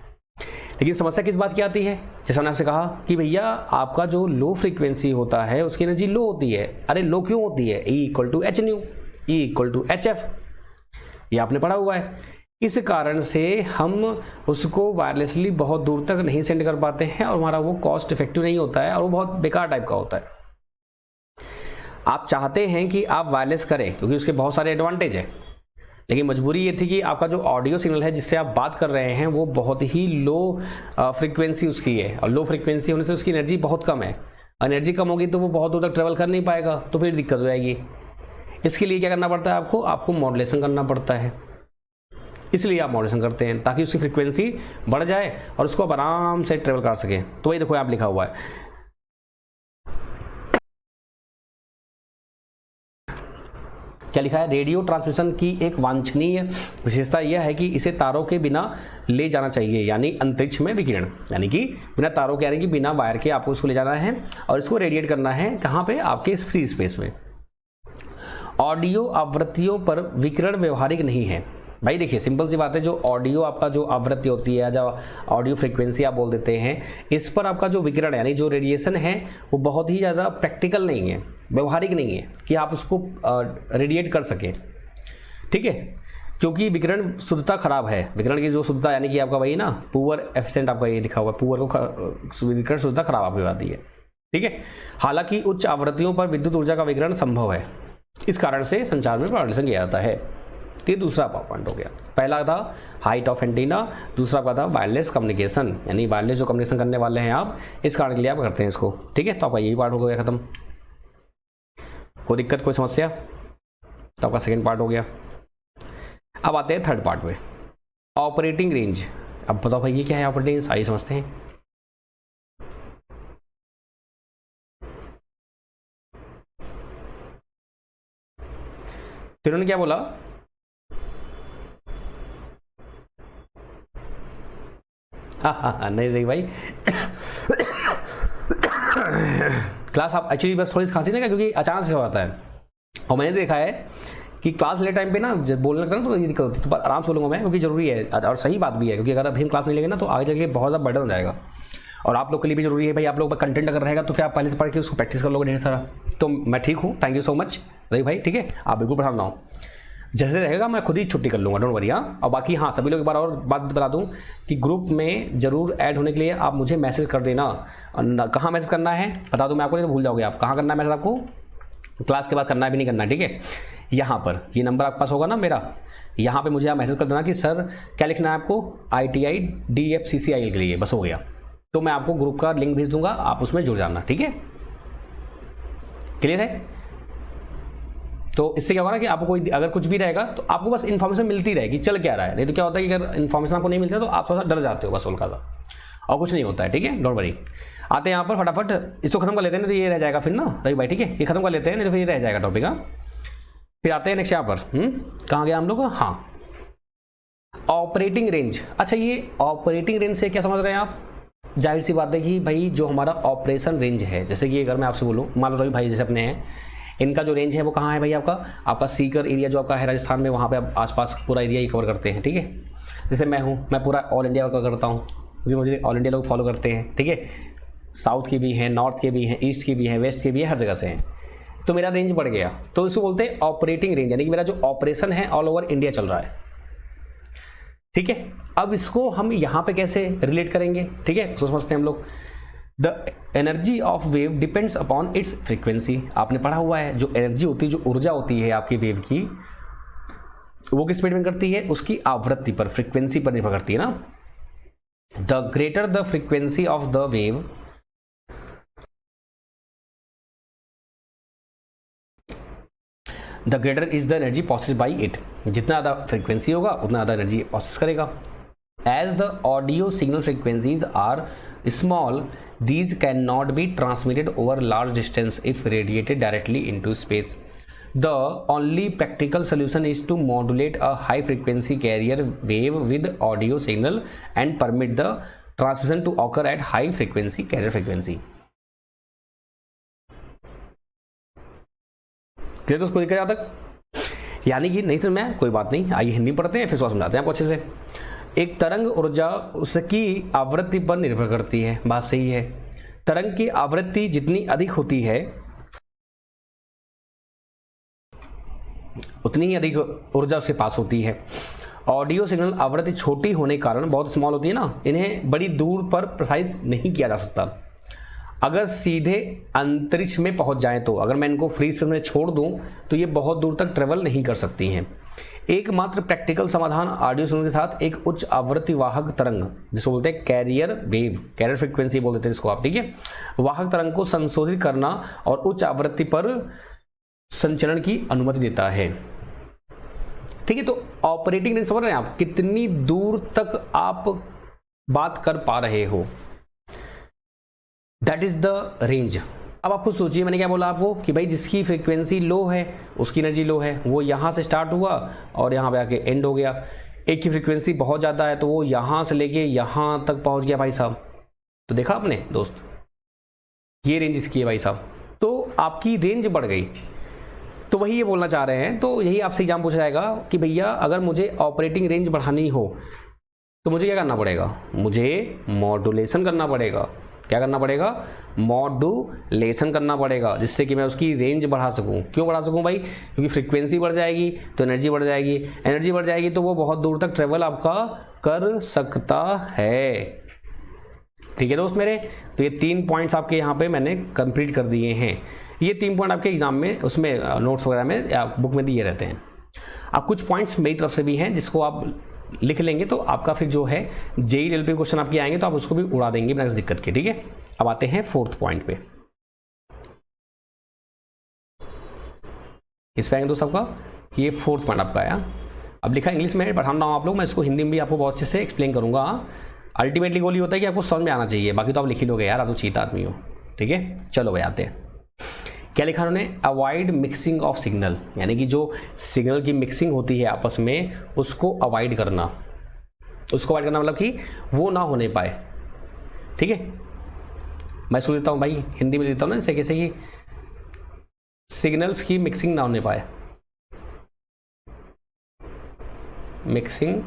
लेकिन समस्या किस बात की आती है, जैसे मैंने आपसे कहा कि भैया आपका जो लो फ्रीक्वेंसी होता है उसकी एनर्जी लो होती है। अरे लो क्यों होती है, E = H new, E = HF, ये आपने पढ़ा हुआ है। इस कारण से हम उसको वायरलेसली बहुत दूर तक नहीं सेंड कर पाते हैं और हमारा वो कॉस्ट इफेक्टिव नहीं होता है और वो बहुत बेकार टाइप का होता है। आप चाहते हैं कि आप वायरलेस करें क्योंकि उसके बहुत सारे एडवांटेज हैं, लेकिन मजबूरी ये थी कि आपका जो ऑडियो सिग्नल है जिससे आप बात कर रहे हैं वो बहुत ही लो फ्रीक्वेंसी उसकी है, और लो फ्रीक्वेंसी होने से उसकी एनर्जी बहुत कम है। एनर्जी कम होगी तो वो बहुत दूर तक ट्रेवल कर नहीं पाएगा, तो फिर दिक्कत हो जाएगी। इसके लिए क्या करना पड़ता है आपको मॉड्यूलेशन करना पड़ता है। इसलिए आप मॉड्यूलेशन करते हैं ताकि उसकी फ्रीक्वेंसी बढ़ जाए और उसको आप आराम से ट्रेवल कर सकें। तो वही देखो यहाँ लिखा हुआ है, क्या लिखा है, रेडियो ट्रांसमिशन की एक वांछनीय विशेषता यह है कि इसे तारों के बिना ले जाना चाहिए, यानी अंतरिक्ष में विकिरण, यानी कि बिना तारों के, यानी कि बिना वायर के आपको इसको ले जाना है और इसको रेडिएट करना है कहाँ पे, आपके फ्री स्पेस में। ऑडियो आवृत्तियों पर विकिरण व्यवहारिक नहीं है। भाई देखिए सिंपल सी बात है, जो ऑडियो आपका जो आवृत्ति होती है, जो ऑडियो फ्रीक्वेंसी आप बोल देते हैं, इस पर आपका जो विकिरण यानी जो रेडिएशन है वो बहुत ही ज़्यादा प्रैक्टिकल नहीं है, व्यवहारिक नहीं है कि आप उसको रेडिएट कर सकें। ठीक है, क्योंकि विकिरण शुद्धता खराब है। विकिरण की जो शुद्धता यानी कि आपका वही ना पुअर एफिशिएंट, आपका ये लिखा हुआ है, पुअर को विकिरण शुद्धता खराब आपकी आती है। ठीक है, हालांकि उच्च आवृत्तियों पर विद्युत ऊर्जा का विकिरण संभव है, इस कारण से संचार में प्रदर्शन किया जाता है। ये दूसरा पॉइंट हो गया। पहला था हाइट ऑफ एंटीना, दूसरा का था वायरलेस कम्युनिकेशन, यानी वायरलेस जो कम्युनिकेशन करने वाले हैं आप, इस कारण के लिए आप करते हैं इसको। ठीक है, तो आपका यही पार्ट हो गया खत्म। कोई दिक्कत, कोई समस्या? तो आपका सेकंड पार्ट हो गया। अब आते हैं थर्ड पार्ट में, ऑपरेटिंग रेंज। अब बताओ भाई ये क्या है ऑपरेटिंग रेंज, आइए समझते हैं। तो इन्होंने क्या बोला, हाँ नहीं भाई क्लास आप एक्चुअली बस थोड़ी खांसी ना, क्योंकि अचानक से हो जाता है और मैंने देखा है कि क्लास ले टाइम पे ना जब बोलने लगता है ना तो ये दिक्कत होती है। तो आराम से बोलूँगा मैं, क्योंकि जरूरी है और सही बात भी है, क्योंकि अगर अभी हम क्लास नहीं लेंगे ना तो आगे जाके बहुत ज़्यादा बर्डन हो जाएगा और आप लोग के लिए भी जरूरी है भाई। आप लोग का कंटेंट अगर रहेगा तो फिर आप पहले से पढ़ के उसको प्रैक्टिस कर लोगे ढेर सारा। तो मैं ठीक हूँ, thank you so much Ravi भाई। ठीक है, आप बिल्कुल परेशान ना हो, जैसे रहेगा मैं खुद ही छुट्टी कर लूँगा, डोंट वरी। हाँ, और बाकी हाँ सभी लोग एक बार और बात बता दूँ कि ग्रुप में जरूर ऐड होने के लिए आप मुझे मैसेज कर देना। कहाँ मैसेज करना है बता दूँ मैं आपको, नहीं तो भूल जाओगे आप। कहाँ करना है मैसेज आपको, क्लास के बाद करना भी नहीं करना, ठीक है। यहाँ पर ये नंबर आपके पास होगा ना मेरा, यहाँ पे मुझे आप मैसेज कर देना कि सर क्या लिखना है आपको, ITI DFCCIL के लिए, बस हो गया। तो मैं आपको ग्रुप का लिंक भेज दूंगा, आप उसमें जुड़ जाना, ठीक है। क्लियर है? तो इससे क्या होगा ना कि आपको कोई अगर कुछ भी रहेगा तो आपको बस इन्फॉर्मेशन मिलती रहेगी चल क्या रहा है। नहीं तो क्या होता है कि अगर इन्फॉर्मेशन आपको नहीं मिलती है तो आप थोड़ा सा डर जाते हो, बस उनका सा, और कुछ नहीं होता है, ठीक है। Don't worry. आते हैं यहाँ पर फटाफट इसको खत्म कर लेते हैं, नहीं तो ये रह जाएगा फिर ना रवि भाई, ठीक है। ये खत्म कर लेते हैं, नहीं तो फिर ये रह जाएगा टॉपिक। फिर आते हैं नेक्स्ट यहाँ पर, कहाँ गया हम लोग, हाँ ऑपरेटिंग रेंज। अच्छा, ये ऑपरेटिंग रेंज से क्या समझ रहे हैं आप? जाहिर सी बात है कि भाई जो हमारा ऑपरेशन रेंज है, जैसे कि अगर मैं आपसे बोलूँ, मान लो रवि भाई जैसे अपने हैं, इनका जो रेंज है वो कहाँ है भाई, आपका सीकर एरिया जो आपका है राजस्थान में, वहाँ पे आप आसपास पूरा एरिया ही कवर करते हैं, ठीक है। जैसे मैं हूँ, मैं पूरा ऑल इंडिया कवर करता हूँ, क्योंकि मुझे ऑल इंडिया लोग फॉलो करते हैं, ठीक है। साउथ के भी हैं, नॉर्थ के भी हैं, ईस्ट के भी हैं, वेस्ट के भी हैं, हर जगह से हैं। तो मेरा रेंज बढ़ गया, तो इसको बोलते हैं ऑपरेटिंग रेंज, यानी कि मेरा जो ऑपरेशन है ऑल ओवर इंडिया चल रहा है, ठीक है। अब इसको हम यहाँ पे कैसे रिलेट करेंगे, ठीक है, उसको समझते हैं हम लोग। The energy of wave depends upon its frequency. आपने पढ़ा हुआ है, जो एनर्जी होती है, जो ऊर्जा होती है आपकी वेव की, वो किस पे डिपेंड करती है, उसकी आवृत्ति पर, फ्रीक्वेंसी पर निर्भर करती है ना। The greater the frequency of the wave, the greater is the energy process by it. जितना ज़्यादा फ्रीक्वेंसी होगा उतना ज़्यादा एनर्जी प्रोसेस करेगा। As the audio signal frequencies are small, these cannot be transmitted over large distance if radiated directly into space. The only practical solution is to modulate a high frequency carrier wave with audio signal and permit the transmission to occur at high frequency carrier frequency. Clear? तो उसको दिक्कत यहाँ तक, यानी कि नहीं समझ में, कोई बात नहीं, आइए हिंदी पढ़ते हैं फिर समझाते हैं आपको अच्छे से। एक तरंग ऊर्जा उसकी आवृत्ति पर निर्भर करती है, बात सही है। तरंग की आवृत्ति जितनी अधिक होती है उतनी ही अधिक ऊर्जा उसके पास होती है, ऑडियो सिग्नल आवृत्ति छोटी होने के कारण, बहुत स्मॉल होती है ना, इन्हें बड़ी दूर पर प्रसारित नहीं किया जा सकता। अगर सीधे अंतरिक्ष में पहुंच जाएं तो, अगर मैं इनको फ्री स्पेस में छोड़ दूं तो ये बहुत दूर तक ट्रेवल नहीं कर सकती हैं। एकमात्र प्रैक्टिकल समाधान ऑडियो सिग्नल के साथ एक उच्च आवृत्ति वाहक तरंग, जिसको बोलते हैं कैरियर वेव, कैरियर फ्रीक्वेंसी बोल देते हैं इसको आप, ठीक है, वाहक तरंग को संशोधित करना और उच्च आवृत्ति पर संचरण की अनुमति देता है। ठीक है, तो ऑपरेटिंग रेंज समझ रहे हैं आप, कितनी दूर तक आप बात कर पा रहे हो, दैट इज द रेंज। अब आप खुद सोचिए, मैंने क्या बोला आपको कि भाई जिसकी फ्रीक्वेंसी लो है उसकी एनर्जी लो है, वो यहां से स्टार्ट हुआ और यहां पे आके एंड हो गया। एक की फ्रीक्वेंसी बहुत ज़्यादा है तो वो यहां से लेके यहां तक पहुंच गया भाई साहब। तो देखा आपने दोस्त, ये रेंज इसकी है भाई साहब, तो आपकी रेंज बढ़ गई। तो वही ये बोलना चाह रहे हैं, तो यही आपसे एग्जाम पूछा जाएगा कि भैया अगर मुझे ऑपरेटिंग रेंज बढ़ानी हो तो मुझे क्या करना पड़ेगा, मुझे मॉड्यूलेशन करना पड़ेगा। क्या करना पड़ेगा, मॉड्यूलेशन करना पड़ेगा, जिससे कि मैं उसकी रेंज बढ़ा सकूं। क्यों बढ़ा सकूं भाई, क्योंकि फ्रीक्वेंसी बढ़ जाएगी तो एनर्जी बढ़ जाएगी, एनर्जी बढ़ जाएगी तो वो बहुत दूर तक ट्रेवल आपका कर सकता है। ठीक है दोस्त मेरे, तो ये 3 पॉइंट्स आपके यहाँ पे मैंने कंप्लीट कर दिए हैं। ये 3 पॉइंट आपके एग्जाम में उसमें नोट्स वगैरह में या बुक में दिए रहते हैं। अब कुछ पॉइंट्स मेरी तरफ से भी हैं जिसको आप लिख लेंगे तो आपका फिर जो है जेईई रेलवे क्वेश्चन आपके आएंगे तो आप उसको भी उड़ा देंगे बिना किसी दिक्कत के। ठीक है, अब आते हैं 4th पॉइंट पे। इस पे आएंगे दोस्त आपका, ये 4th पॉइंट आपका आया। अब लिखा इंग्लिश में पढ़ा रहा हूँ आप लोग, मैं इसको हिंदी में भी आपको बहुत अच्छे से एक्सप्लेन करूंगा। अल्टीमेटली गोल ये होता है कि आपको समझ में आना चाहिए, बाकी तो आप लिख ही लोगे यार, आप तो चीता आदमी हो। ठीक है, चलो भाई आते हैं। क्या लिखा उन्होंने, अवॉइड मिक्सिंग ऑफ सिग्नल, यानी कि जो सिग्नल की मिक्सिंग होती है आपस में उसको अवॉइड करना। उसको अवॉइड करना मतलब कि वो ना होने पाए। ठीक है, मैं सुन लेता हूँ भाई, हिंदी में देता हूँ ना, जैसे कैसे कि सिग्नल्स की मिक्सिंग ना होने पाए, मिक्सिंग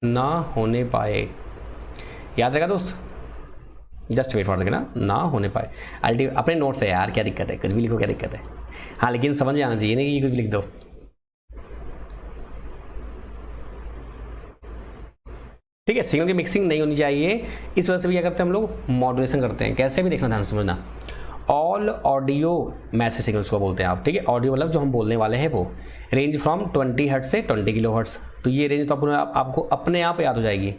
ना होने पाए। याद रहेगा दोस्त, जस्ट वेट फॉर सेकंड, ना होने पाए। अल्टी अपने नोट्स है यार, क्या दिक्कत है, कुछ भी लिखो क्या दिक्कत है। हाँ लेकिन समझ में आना चाहिए नहीं कि कुछ भी लिख दो। ठीक है, सिग्नल की मिक्सिंग नहीं होनी चाहिए, इस वजह से भी क्या करते हैं हम लोग, मॉड्यूलेशन करते हैं। कैसे भी देखना, ध्यान समझना। ऑल ऑडियो मैसेज सिग्नल्स को बोलते हैं आप। ठीक है, ऑडियो मतलब जो हम बोलने वाले हैं वो रेंज फ्रॉम 20 हर्ट्ज से 20 किलो हर्ट्ज। तो ये रेंज तो आपको अपने आप याद हो जाएगी।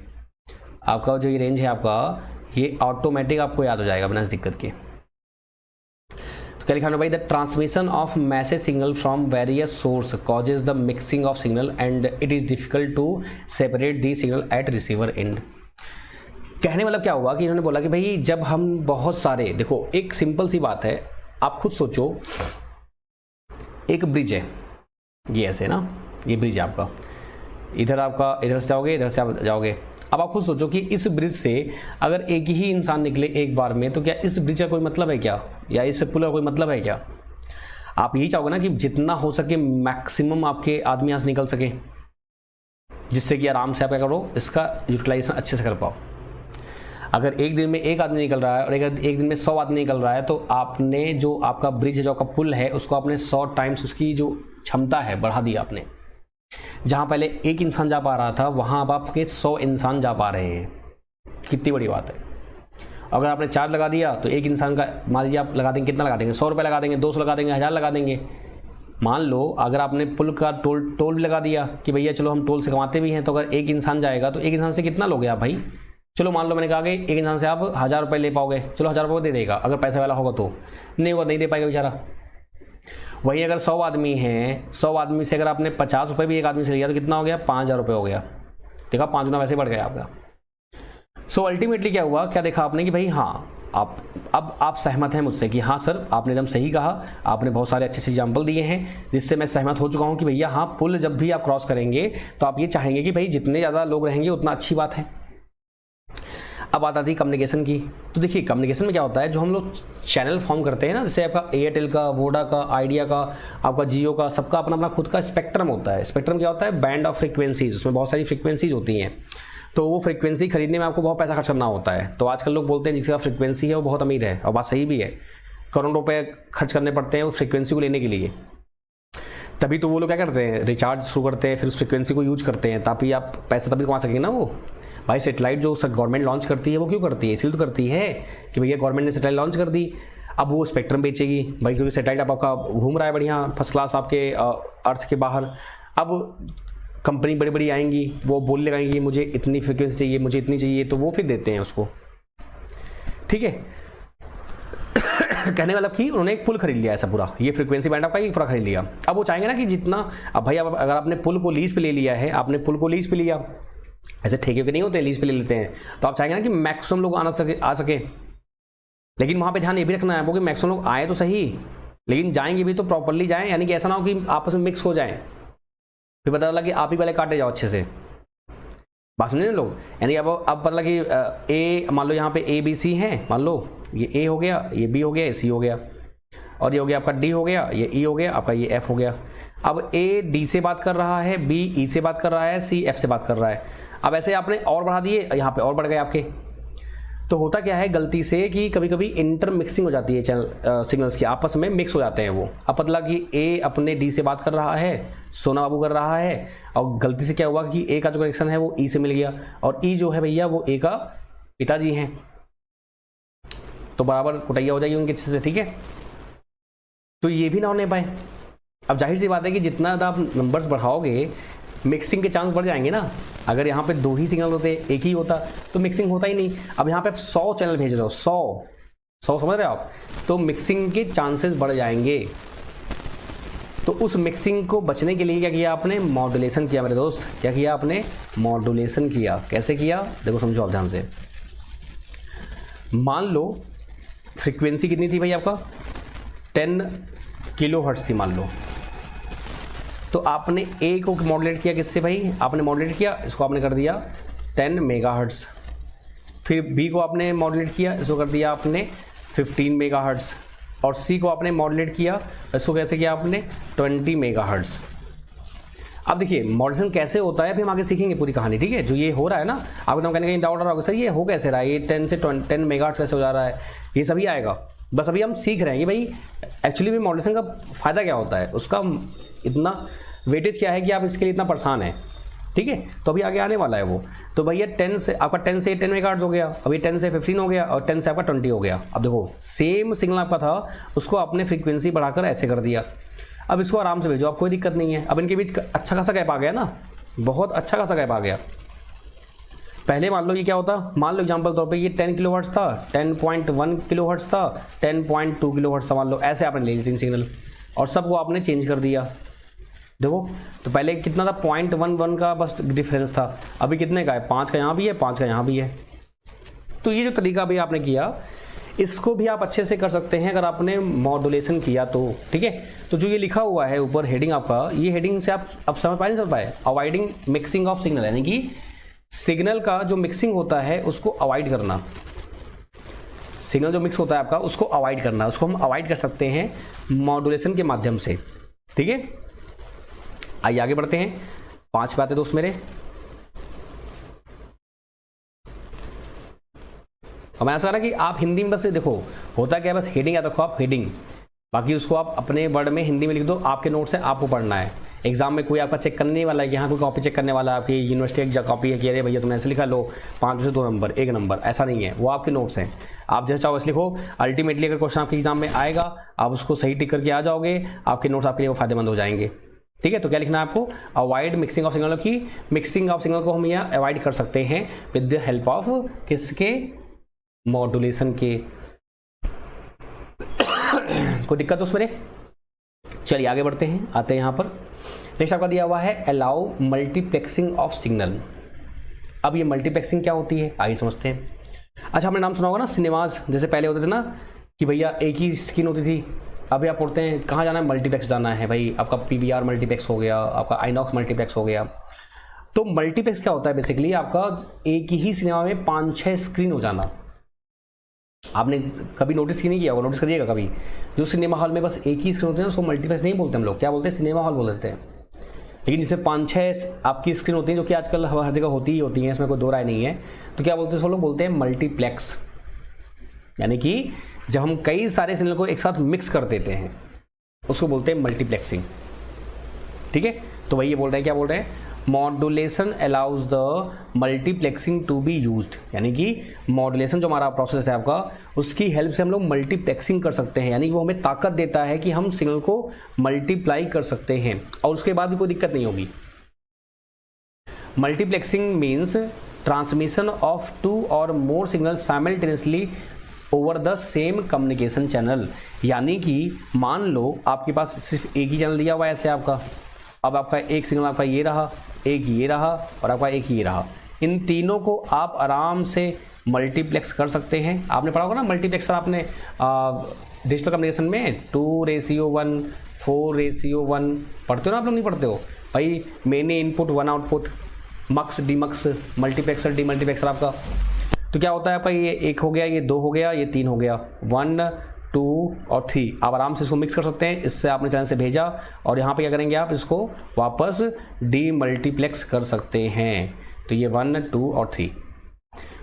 आपका जो ये रेंज है आपका, ये ऑटोमेटिक आपको याद हो जाएगा बिना दिक्कत के। तो क्या लिखा है भाई, the transmission of message signal from various source causes the mixing of signal and it is difficult to separate the signal at receiver end. कहने मतलब क्या हुआ कि इन्होंने बोला कि भाई जब हम बहुत सारे, देखो एक सिंपल सी बात है, आप खुद सोचो, एक ब्रिज है, ये ऐसे ना, ये ब्रिज है आपका, इधर आपका इधर से जाओगे, इधर से आप जाओगे। अब आप खुद सोचो कि इस ब्रिज से अगर एक ही इंसान निकले एक बार में तो क्या इस ब्रिज का कोई मतलब है क्या, या इस पुल का कोई मतलब है क्या? आप यही चाहोगे ना कि जितना हो सके मैक्सिमम आपके आदमी यहाँ से निकल सके, जिससे कि आराम से आप क्या करो, इसका यूटिलाइजेशन अच्छे से कर पाओ। अगर एक दिन में एक आदमी निकल रहा है और एक दिन में 100 आदमी निकल रहा है तो आपने जो आपका ब्रिज है, जो आपका पुल है, उसको आपने 100 टाइम्स उसकी जो क्षमता है बढ़ा दी आपने। जहां पहले एक इंसान जा पा रहा था वहां अब आपके 100 इंसान जा पा रहे हैं। कितनी बड़ी बात है। अगर आपने चार्ज लगा दिया तो एक इंसान का, मान लीजिए आप लगा देंगे, कितना लगा देंगे, 100 रुपये लगा देंगे, 200 लगा देंगे, 1000 लगा देंगे। मान लो अगर आपने पुल का टोल भी लगा दिया कि भैया चलो हम टोल से कमाते भी हैं, तो अगर एक इंसान जाएगा तो एक इंसान से कितना लोगे आप भाई? चलो मान लो मैंने कहा कि एक इंसान से आप 1000 रुपये ले पाओगे, चलो 1000 रुपये दे देगा अगर पैसे वाला होगा, तो नहीं होगा, नहीं दे पाएगा बेचारा। वही अगर 100 आदमी हैं, 100 आदमी से अगर आपने 50 रुपये भी एक आदमी से लिया तो कितना हो गया, 5000 रुपये हो गया। देखा, 5 गुना वैसे बढ़ गया आपका। सो अल्टीमेटली क्या हुआ, क्या देखा आपने कि भाई हाँ, अब आप सहमत हैं मुझसे कि हाँ सर आपने एकदम सही कहा, आपने बहुत सारे अच्छे एग्जाम्पल दिए हैं जिससे मैं सहमत हो चुका हूँ कि भैया हाँ, पुल जब भी आप क्रॉस करेंगे तो आप ये चाहेंगे कि भाई जितने ज़्यादा लोग रहेंगे उतना अच्छी बात है। अब बात आती है कम्युनिकेशन की। तो देखिए कम्युनिकेशन में क्या होता है, जो हम लोग चैनल फॉर्म करते हैं ना, जैसे आपका एयरटेल का, वोडा का, आइडिया का, आपका जियो का, सबका अपना अपना खुद का स्पेक्ट्रम होता है। स्पेक्ट्रम क्या होता है, बैंड ऑफ फ्रीक्वेंसीज, उसमें बहुत सारी फ्रीक्वेंसीज होती हैं। तो वो फ्रीक्वेंसी खरीदने में आपको बहुत पैसा खर्च करना होता है। तो आजकल लोग बोलते हैं जिसका फ्रीक्वेंसी है वो बहुत अमीर है, और बात सही भी है, करोड़ों रुपए खर्च करने पड़ते हैं उस फ्रीक्वेंसी को लेने के लिए। तभी तो वो लोग क्या करते हैं, रिचार्ज शुरू करते हैं, फिर उस फ्रिक्वेंसी को यूज करते हैं, ताकि आप पैसा तभी कमा सकेंगे ना। वो भाई सेटेलाइट जो गवर्नमेंट लॉन्च करती है वो क्यों करती है, इसलिए तो करती है कि भैया गवर्नमेंट ने सेटेलाइट लॉन्च कर दी, अब वो स्पेक्ट्रम बेचेगी भाई, क्योंकि सेटेलाइट आपका घूम रहा है बढ़िया फर्स्ट क्लास आपके अर्थ के बाहर। अब कंपनी बड़ी बड़ी आएंगी, वो बोल लगाएंगी मुझे इतनी फ्रिक्वेंसी चाहिए, मुझे इतनी चाहिए, तो वो फिर देते हैं उसको, ठीक है। कहने का मतलब कि उन्होंने एक पुल खरीद लिया ऐसा पूरा, ये फ्रीक्वेंसी बैंड आपका ये पूरा खरीद लिया। अब वो चाहेंगे ना कि जितना, अब भाई अब अगर आपने पुल को लीज पे ले लिया है, आपने पुल को लीज पे लिया, ऐसे ठेके के नहीं होते, लीज पे ले लेते हैं, तो आप चाहेंगे ना कि मैक्सिमम लोग आ सके। लेकिन वहां पे ध्यान ये भी रखना है आपको कि मैक्सिमम लोग आए तो सही, लेकिन जाएंगे भी तो प्रॉपरली जाएं, यानी कि ऐसा ना हो कि आपस में मिक्स हो जाए, फिर पता चला कि आप ही पहले काटे जाओ अच्छे से। बात समझे ना लोग, यानी अब मतलब कि ए, मान लो यहाँ पे ए बी सी हैं, मान लो ये ए हो गया, ये बी हो गया, ये सी हो गया, और ये हो गया आपका डी हो गया, ये ई हो गया आपका, ये एफ हो गया। अब ए डी से बात कर रहा है, बी ई से बात कर रहा है, सी एफ से बात कर रहा है। अब ऐसे आपने और बढ़ा दिए, यहाँ पे और बढ़ गए आपके। तो होता क्या है गलती से कि कभी कभी इंटर मिक्सिंग हो जाती है चैनल सिग्नल्स की, आपस में मिक्स हो जाते हैं वो। अब पता लगा कि ए अपने डी से बात कर रहा है, सोना बाबू कर रहा है, और गलती से क्या हुआ कि ए का जो कनेक्शन है वो ई से मिल गया, और ई जो है भैया वो ए का पिताजी हैं, तो बराबर कुटैया हो जाएगी उनके अच्छे से, ठीक है। तो ये भी ना होने पाए। अब जाहिर सी बात है कि जितना ज़्यादा आप नंबर्स बढ़ाओगे, मिक्सिंग के चांस बढ़ जाएंगे ना। अगर यहाँ पे 2 ही सिग्नल होते, एक ही होता, तो मिक्सिंग होता ही नहीं। अब यहाँ पे आप 100 चैनल भेज रहे हो, 100 समझ रहे हो आप, तो मिक्सिंग के चांसेस बढ़ जाएंगे। तो उस मिक्सिंग को बचने के लिए क्या किया आपने, मॉड्यूलेशन किया मेरे दोस्त। क्या किया आपने, मॉड्यूलेशन किया। कैसे किया देखो, समझो आप ध्यान से। मान लो फ्रीक्वेंसी कितनी थी भाई आपका, 10 किलोहर्ट्ज थी मान लो, तो आपने ए को मॉड्यूलेट किया किससे भाई, आपने मॉड्यूलेट किया, इसको आपने कर दिया 10 मेगाहर्ट्ज। फिर बी को आपने मॉड्यूलेट किया, इसको कर दिया आपने 15 मेगाहर्ट्ज। और सी को आपने मॉड्यूलेट किया, इसको कैसे किया आपने 20 मेगाहर्ट्ज। अब देखिए मॉड्यूलेशन कैसे होता है, फिर हम आगे सीखेंगे पूरी कहानी, ठीक है। जो ये हो रहा है ना, आपको तो कहने का डाउट आ रहा होगा सर ये हो कैसे रहा है, ये 10 से 10 मेगाहर्ट्ज कैसे हो जा रहा है, ये सभी आएगा। बस अभी हम सीख रहे हैं कि भाई एक्चुअली भी मॉड्यूलेशन का फ़ायदा क्या होता है, उसका इतना वेटेज क्या है कि आप इसके लिए इतना परेशान है, ठीक है। तो अभी आगे आने वाला है वो। तो भैया 10 से आपका 10 से 10 मेगाहर्ट्ज हो गया, अभी 10 से 15 हो गया, और 10 से आपका 20 हो गया। अब देखो सेम सिग्नल आपका था, उसको आपने फ्रीक्वेंसी बढ़ाकर ऐसे कर दिया। अब इसको आराम से भेजो, आप कोई दिक्कत नहीं है। अब इनके बीच अच्छा खासा गैप आ गया ना, बहुत अच्छा खासा गैप आ गया। पहले मान लो ये क्या होता, मान लो एग्जांपल तौर पे ये 10 किलोहर्ट्ज था, 10.1 किलोहर्ट्ज था, 10.2 किलोहर्ट्ज था, मान लो ऐसे आपने ले लिए 3 सिग्नल, और सबको आपने चेंज कर दिया। देखो तो पहले कितना था, 0.11 का बस डिफरेंस था, अभी कितने का है, 5 का यहाँ भी है, 5 का यहाँ भी है। तो ये जो तरीका भी आपने किया, इसको भी आप अच्छे से कर सकते हैं अगर आपने मॉड्यूलेशन किया तो, ठीक है। तो जो ये लिखा हुआ है ऊपर हेडिंग आपका, ये हेडिंग से आप अब समझ पाए नहीं समझ पाए, अवॉइडिंग मिक्सिंग ऑफ सिग्नल, यानी कि सिग्नल का जो मिक्सिंग होता है उसको अवॉइड करना। सिग्नल जो मिक्स होता है आपका उसको अवॉइड करना, उसको हम अवॉइड कर सकते हैं मॉड्यूलेशन के माध्यम से, ठीक है। आइए आगे बढ़ते हैं। 5 बातें दोस्त मेरे। अब मैंने कहा कि आप हिंदी में बस देखो, होता क्या है, बस हेडिंग याद रखो आप, हेडिंग, बाकी उसको आप अपने वर्ड में हिंदी में लिख दो, आपके नोट से आपको पढ़ना है। एग्जाम में कोई आपका चेक करने वाला है, यहाँ कोई कॉपी चेक करने वाला है, आपकी यूनिवर्सिटी की कॉपी है कि अरे भैया तुमने ऐसे लिखा, लो 5 से 2 नंबर 1 नंबर, ऐसा नहीं है, वो आपके नोट्स हैं, आप जैसे चाहो वैसे लिखो। अल्टीमेटली अगर क्वेश्चन आपके एग्जाम में आएगा, आप उसको सही टिक करके आ जाओगे, आपके नोट्स आपके लिए वो फायदेमंद हो जाएंगे, ठीक है। तो क्या लिखना है आपको, अवॉइड मिक्सिंग ऑफ सिग्नल की। मिक्सिंग ऑफ सिग्नल को हम यहाँ अवॉइड कर सकते हैं विद द हेल्प ऑफ किसके, मॉड्यूलेशन के। कोई दिक्कत तो मेरे, चलिए आगे बढ़ते हैं, आते हैं यहाँ पर। नेक्स्ट आपका दिया हुआ है अलाउ मल्टीप्लेक्सिंग ऑफ सिग्नल। अब ये मल्टीप्लेक्सिंग क्या होती है आगे समझते हैं। अच्छा आपने नाम सुना होगा ना सिनेमाज, जैसे पहले होते थे ना कि भैया एक ही स्क्रीन होती थी, अभी आप पढ़ते हैं कहाँ जाना है, मल्टीप्लेक्स जाना है भाई, आपका PVR मल्टीप्लेक्स हो गया, आपका आइनॉक्स मल्टीप्लेक्स हो गया। तो मल्टीप्लेक्स क्या होता है, बेसिकली आपका एक ही सिनेमा में 5-6 स्क्रीन हो जाना। आपने कभी नोटिस ही नहीं किया होगा, नोटिस करिएगा कभी, जो सिनेमा हॉल में बस एक ही स्क्रीन होते हैं उसको मल्टीप्लेक्स नहीं बोलते हम लोग, क्या बोलते हैं, सिनेमा हॉल बोल देते हैं। लेकिन जिससे 5-6 आपकी स्क्रीन होती है, जो कि आजकल हर जगह होती ही होती है, इसमें कोई दो राय नहीं है, तो क्या बोलते हैं, सब लोग बोलते हैं मल्टीप्लेक्स। यानी कि जब हम कई सारे सिग्नल को एक साथ मिक्स कर देते हैं उसको बोलते हैं मल्टीप्लेक्सिंग। ठीक है, तो वही ये बोल रहे हैं, क्या बोल रहे हैं, modulation allows the multiplexing to be used, यानी कि मॉड्यूलेशन जो हमारा प्रोसेस है आपका, उसकी हेल्प से हम लोग मल्टीप्लेक्सिंग कर सकते हैं, यानी कि वो हमें ताकत देता है कि हम सिग्नल को मल्टीप्लाई कर सकते हैं और उसके बाद भी कोई दिक्कत नहीं होगी। मल्टीप्लेक्सिंग मीन्स ट्रांसमिशन ऑफ 2 और more signal simultaneously over the same communication channel, यानी कि मान लो आपके पास सिर्फ एक ही चैनल दिया हुआ है ऐसे आपका, अब आपका एक सिग्नल आपका ये रहा, एक ये रहा और आपका एक ये रहा, इन तीनों को आप आराम से मल्टीप्लेक्स कर सकते हैं। आपने पढ़ा होगा ना मल्टीप्लेक्सर, आपने डिजिटल कम्युनिकेशन में 2:1, 4:1 पढ़ते हो ना आप लोग, नहीं पढ़ते हो भाई, many input 1 output, mux demux, multiplexer demultiplexer आपका। तो क्या होता है आपका, ये 1 हो गया, ये 2 हो गया, ये 3 हो गया, 1 2 और 3, आप आराम से इसको मिक्स कर सकते हैं। इससे आपने चैनल से भेजा और यहाँ पे क्या करेंगे, आप इसको वापस डीमल्टीप्लेक्स कर सकते हैं। तो ये 1 2 और 3।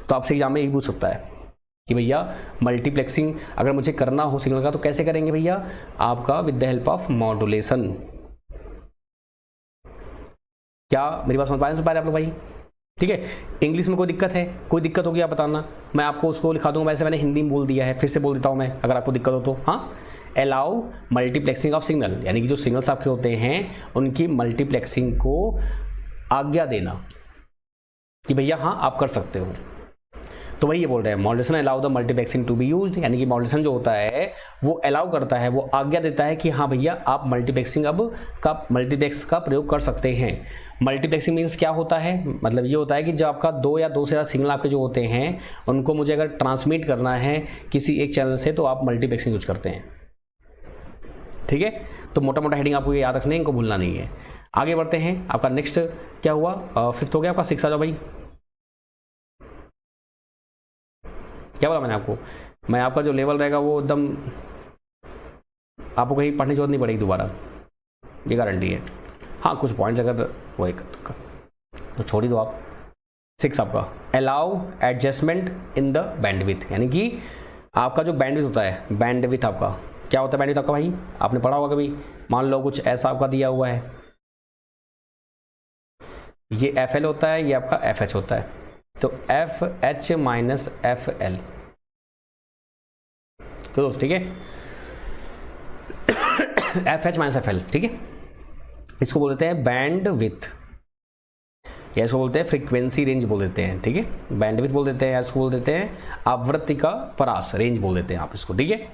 तो आपसे एग्जाम में यही पूछ सकता है कि भैया मल्टीप्लेक्सिंग अगर मुझे करना हो सिग्नल का तो कैसे करेंगे भैया, आपका with the help of modulation. क्या मेरी बात समझ पा रहे आप लोग भाई? ठीक है, इंग्लिश में कोई दिक्कत है, कोई दिक्कत होगी आप बताना, मैं आपको उसको लिखा दूंगा, वैसे मैंने हिंदी में बोल दिया है, फिर से बोल देता हूं मैं अगर आपको दिक्कत हो तो। हाँ, अलाउ मल्टीप्लेक्सिंग ऑफ सिग्नल, यानी कि जो सिग्नल्स आपके होते हैं उनकी मल्टीप्लेक्सिंग को आज्ञा देना कि भैया हाँ आप कर सकते हो। तो वही ये बोल रहे हैं, modulation allow the multiplexing to be used, यानी कि मॉड्यूलेशन जो होता है वो अलाउ करता है, वो आज्ञा देता है कि हाँ भैया आप मल्टीप्लेक्सिंग अब का मल्टीप्लेक्स का प्रयोग कर सकते हैं। मल्टीप्लेक्सिंग मीन्स क्या होता है, मतलब ये होता है कि जब आपका 2 या 2 से ज़्यादा सिग्नल आपके जो होते हैं उनको मुझे अगर ट्रांसमिट करना है किसी एक चैनल से तो आप मल्टीप्लेक्सिंग यूज करते हैं। ठीक है, तो मोटा मोटा हेडिंग आपको ये याद रखना है, इनको भूलना नहीं है। आगे बढ़ते हैं, आपका नेक्स्ट क्या हुआ, 5th हो गया आपका, 6 आ जाओ भाई। क्या बोला मैंने आपको, मैं आपका जो लेवल रहेगा वो एकदम आपको कहीं पढ़ने की जरूरत नहीं पड़ेगी दोबारा, ये गारंटी है। हाँ कुछ पॉइंट्स अगर वो एक तो छोड़ ही दो आप। 6 आपका allow adjustment in the bandwidth, यानी कि आपका जो बैंडविथ होता है, बैंडविथ आपका क्या होता है, बैंडविथ आपका भाई आपने पढ़ा होगा कभी, मान लो कुछ ऐसा आपका दिया हुआ है, ये FL होता है, ये आपका FH होता है, तो FH माइनस FL, तो दोस्त ठीक है, FH माइनस FL, ठीक है, इसको बोल देते हैं बैंड विथ, या इसको बोलते हैं फ्रीक्वेंसी रेंज बोल देते हैं। ठीक है, बैंड विथ बोल देते हैं, या इसको बोल देते हैं आवृत्ति का परास, रेंज बोल देते हैं आप इसको। ठीक है,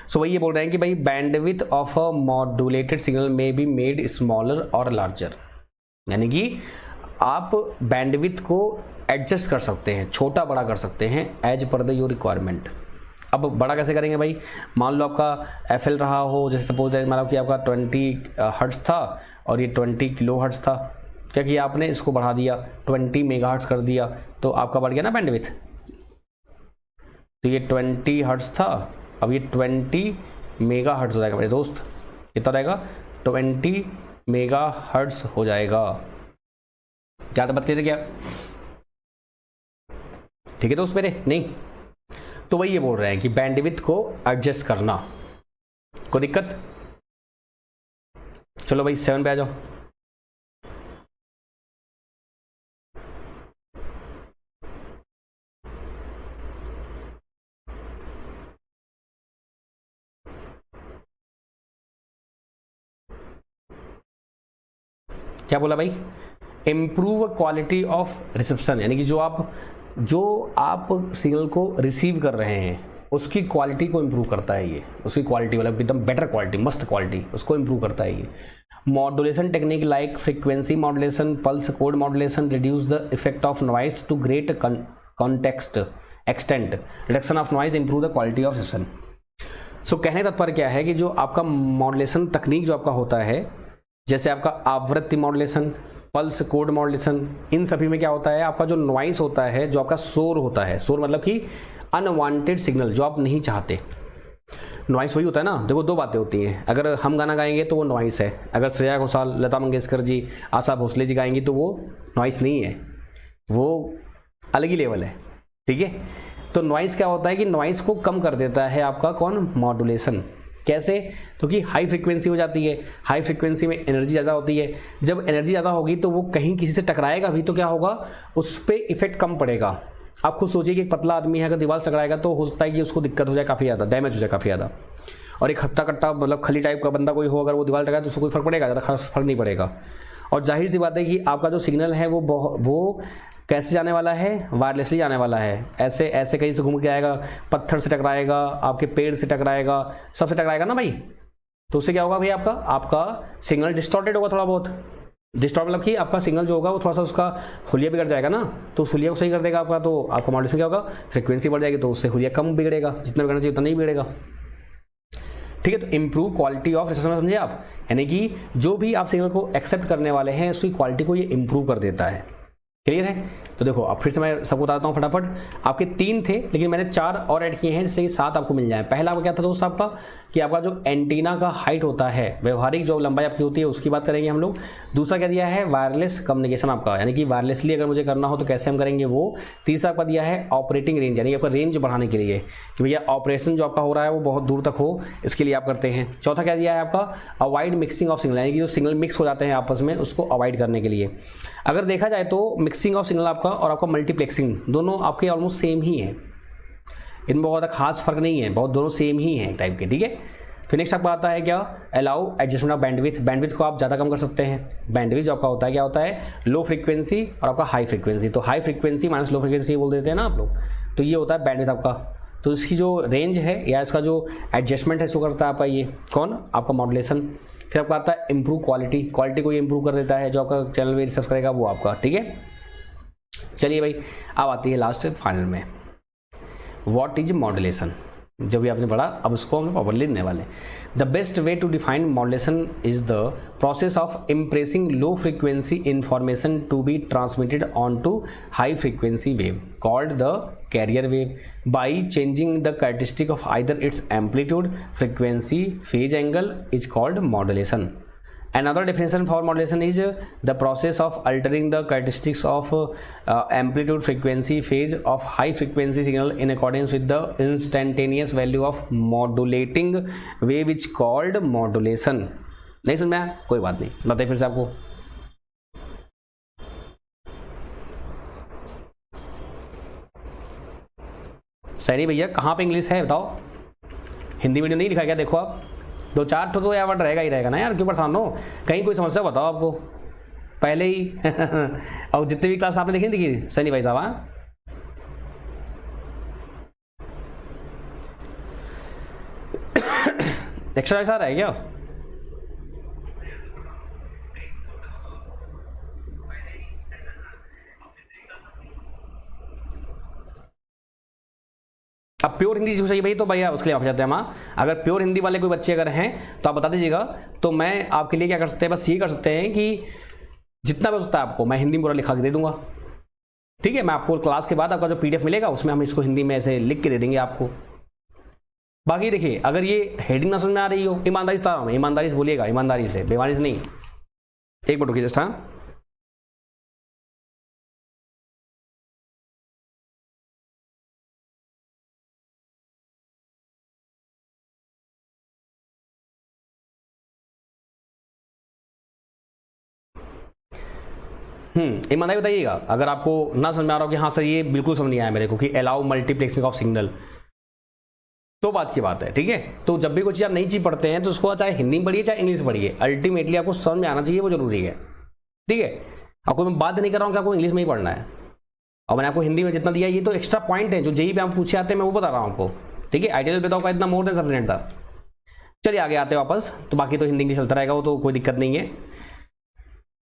सो वही ये बोल रहे हैं कि भाई band width of a modulated signal में बी मेड स्मॉलर और लार्जर, यानी कि आप बैंडविथ को एडजस्ट कर सकते हैं, छोटा बड़ा कर सकते हैं as per the your requirement. अब बड़ा कैसे करेंगे भाई, मान लो आपका FL रहा हो, जैसे सपोज मान लो कि आपका 20 हर्ट्ज था और ये 20 किलो हर्ट्ज था, क्या किया आपने, इसको बढ़ा दिया 20 मेगा हर्ट्ज कर दिया, तो आपका बढ़ गया ना बैंडविथ। तो ये 20 हर्ट्ज था, अब ये 20 मेगा हर्ट्ज हो जाएगा मेरे दोस्त, कितना रहेगा, 20 मेगा हर्ट्ज हो जाएगा। क्या तो बतले थे क्या, ठीक है दोस्त मेरे, नहीं तो वही ये बोल रहे हैं कि बैंडविथ को एडजस्ट करना, कोई दिक्कत। चलो भाई 7 पे आ जाओ। क्या बोला भाई, इम्प्रूव क्वालिटी ऑफ रिसेप्शन, यानी कि जो आप सिग्नल को रिसीव कर रहे हैं उसकी क्वालिटी को इम्प्रूव करता है ये, उसकी क्वालिटी मतलब एकदम बेटर क्वालिटी, मस्त क्वालिटी, उसको इम्प्रूव करता है ये। Modulation technique like frequency modulation, pulse code modulation reduce the effect of noise to great context extent, reduction of noise improve the quality of reception. So कहने का तात्पर्य क्या है कि जो आपका मॉड्यूलेशन तकनीक जो आपका होता है, जैसे आपका आवृत्ति मॉड्यूलेशन, पल्स कोड मॉड्यूलेशन, इन सभी में क्या होता है, आपका जो नॉइस होता है, जो आपका शोर होता है, शोर मतलब कि अनवांटेड सिग्नल जो आप नहीं चाहते, नॉइस वही होता है ना। देखो 2 बातें होती हैं, अगर हम गाना गाएंगे तो वो नॉइस है, अगर श्रेया घोषाल, लता मंगेशकर जी, आशा भोसले जी गाएंगी तो वो नॉइस नहीं है, वो अलग ही लेवल है। ठीक है, तो नॉइस क्या होता है कि नॉइस को कम कर देता है आपका कौन, मॉड्यूलेशन। कैसे? क्योंकि हाई फ्रीक्वेंसी हो जाती है, हाई फ्रीक्वेंसी में एनर्जी ज़्यादा होती है। जब एनर्जी ज़्यादा होगी तो वो कहीं किसी से टकराएगा भी, तो क्या होगा, उस पर इफेक्ट कम पड़ेगा। आप खुद सोचिए कि एक पतला आदमी है, अगर दीवार से टकराएगा तो हो सकता है कि उसको दिक्कत हो जाए, काफ़ी ज़्यादा डैमेज हो जाए काफ़ी ज़्यादा। और एक हत्ता कट्टा मतलब खली टाइप का बंदा कोई हो, अगर वो दीवार टकराए तो उसको कोई फर्क पड़ेगा? ज़्यादा खास फर्क नहीं पड़ेगा। और जाहिर सी बात है कि आपका जो सिग्नल है वो कैसे जाने वाला है, वायरलेसली जाने वाला है। ऐसे ऐसे कहीं से घूम के आएगा, पत्थर से टकराएगा, आपके पेड़ से टकराएगा, सबसे टकराएगा ना भाई। तो उससे क्या होगा भाई, आपका सिग्नल डिस्टॉर्टेड होगा थोड़ा बहुत। डिस्टॉर्ट मतलब कि आपका सिग्नल जो होगा वो थोड़ा सा उसका हुलिया बिगड़ जाएगा ना, तो उस हुलिया को सही कर देगा आपका, तो आपका मॉड्यूलेशन क्या होगा, फ्रीक्वेंसी बढ़ जाएगी, तो उससे हुलिया कम बिगड़ेगा, जितना बिगड़ना चाहिए उतना नहीं बिगड़ेगा। ठीक है, तो इंप्रूव क्वालिटी ऑफ रिसेप्शन, समझे आप? यानी कि जो भी आप सिग्नल को एक्सेप्ट करने वाले हैं उसकी क्वालिटी को ये इंप्रूव कर देता है। क्लियर है? तो देखो अब फिर से मैं सबको बताता हूँ फटाफट। आपके 3 थे लेकिन मैंने 4 और ऐड किए हैं जिससे कि 7 आपको मिल जाए। पहला आपका क्या था दोस्त आपका, कि आपका जो एंटीना का हाइट होता है, व्यवहारिक जो लंबाई आपकी होती है उसकी बात करेंगे हम लोग। दूसरा क्या दिया है, वायरलेस कम्युनिकेशन आपका, यानी कि वायरलेसली अगर मुझे करना हो तो कैसे हम करेंगे वो। तीसरा आपका दिया है ऑपरेटिंग रेंज, यानी आपका रेंज बढ़ाने के लिए, कि भैया ऑपरेशन जो आपका हो रहा है वो बहुत दूर तक हो, इसके लिए आप करते हैं। चौथा क्या दिया है आपका, अवॉइड मिक्सिंग ऑफ सिग्नल, यानी कि जो सिग्नल मिक्स हो जाते हैं आपस में उसको अवॉइड करने के लिए। अगर देखा जाए तो मिक्सिंग ऑफ सिग्नल आपका और आपका मल्टीप्लेक्सिंग दोनों आपके ऑलमोस्ट सेम ही है, इनमें बहुत खास फर्क नहीं है, बहुत दोनों सेम ही हैं टाइप के। ठीक है, फिर नेक्स्ट आपका आता है क्या, allow adjustment of bandwidth. Bandwidth को आप ज़्यादा कम कर सकते हैं। बैंडविड्थ जो आपका होता है क्या होता है, लो फ्रीक्वेंसी और आपका हाई फ्रीक्वेंसी। तो high frequency minus low frequency बोल देते हैं ना आप लोग, तो ये होता है बैंडविड्थ आपका। तो इसकी जो रेंज है या इसका जो एडजस्टमेंट है इसको करता है आपका ये कौन, आपका मॉड्यूलेशन। फिर आपका आता है इंप्रूव क्वालिटी, क्वालिटी को ये इंप्रूव कर देता है, जो आपका चैनल में रिसर्च करेगा वो आपका। ठीक है, चलिए भाई अब आती है लास्ट फाइनल में, व्हाट इज मॉड्यूलेशन। जब भी आपने पढ़ा अब उसको हम प्रॉपर्ली लेने वाले। The best way to define modulation is the process of impressing low frequency information to be transmitted on to high frequency wave called the carrier wave by changing the characteristic of either its amplitude, frequency, phase angle is called modulation. Another definition for modulation is the process of altering the characteristics of amplitude, frequency, phase of high frequency signal in accordance with the instantaneous value of modulating wave which called modulation. नहीं समझ में आया? कोई बात नहीं, बताइए फिर से आपको। सही भैया, कहाँ पे इंग्लिश है बताओ? हिंदी मीडियम नहीं लिखा गया? देखो आप 2-4 तो या वर्ड रहेगा ही रहेगा ना यार, क्यों परेशान हो? कहीं कोई समस्या बताओ आपको पहले ही। और जितने भी क्लास आपने देखी देखिए सनी भाई साहब, हाँ एक्स्ट्रा ऐसा रहा है क्या? अब प्योर हिंदी जो चाहिए भाई तो भैया उसके लिए आप जाते हैं हम। अगर प्योर हिंदी वाले कोई बच्चे अगर हैं तो आप बता दीजिएगा, तो मैं आपके लिए क्या कर सकते हैं, बस ये कर सकते हैं कि जितना भी होता है आपको मैं हिंदी में पूरा लिखा के दे दूंगा। ठीक है, मैं आपको क्लास के बाद आपका जो PDF मिलेगा उसमें हम इसको हिंदी में ऐसे लिख के दे देंगे आपको। बाकी देखिए, अगर ये हेडिंग ना समझ में आ रही हो, ईमानदारी से बता रहा हूं, ईमानदारी से बोलिएगा, ईमानदारी से, बेईमानी से नहीं। एक मिनट रुकिए जस्ट, हाँ ईमानदारी बताइएगा अगर आपको ना समझ में आ रहा हो कि हाँ सर ये बिल्कुल समझ नहीं आया मेरे को, कि अलाउ मल्टीप्लेक्सिंग ऑफ सिग्नल, तो बात की बात है। ठीक है, तो जब भी कोई चीज़ आप नई चीज़ पढ़ते हैं तो उसको चाहे हिंदी में पढ़िए चाहे इंग्लिश में पढ़िए, अल्टीमेटली आपको समझ में आना चाहिए, वो जरूरी है। ठीक है, आपको मैं बात नहीं कर रहा हूँ कि आपको इंग्लिश में ही पढ़ना है, और मैंने आपको हिंदी में जितना दिया ये तो एक्स्ट्रा पॉइंट है जो जेईई पे आप पूछे आते हैं, मैं वो बता रहा हूँ आपको। ठीक है, आइडियल बताओ का इतना मोर देन सफिशिएंट था। चलिए आगे आते वापस, तो बाकी तो हिंदी इंग्लिश चलता रहेगा, वो तो कोई दिक्कत नहीं है।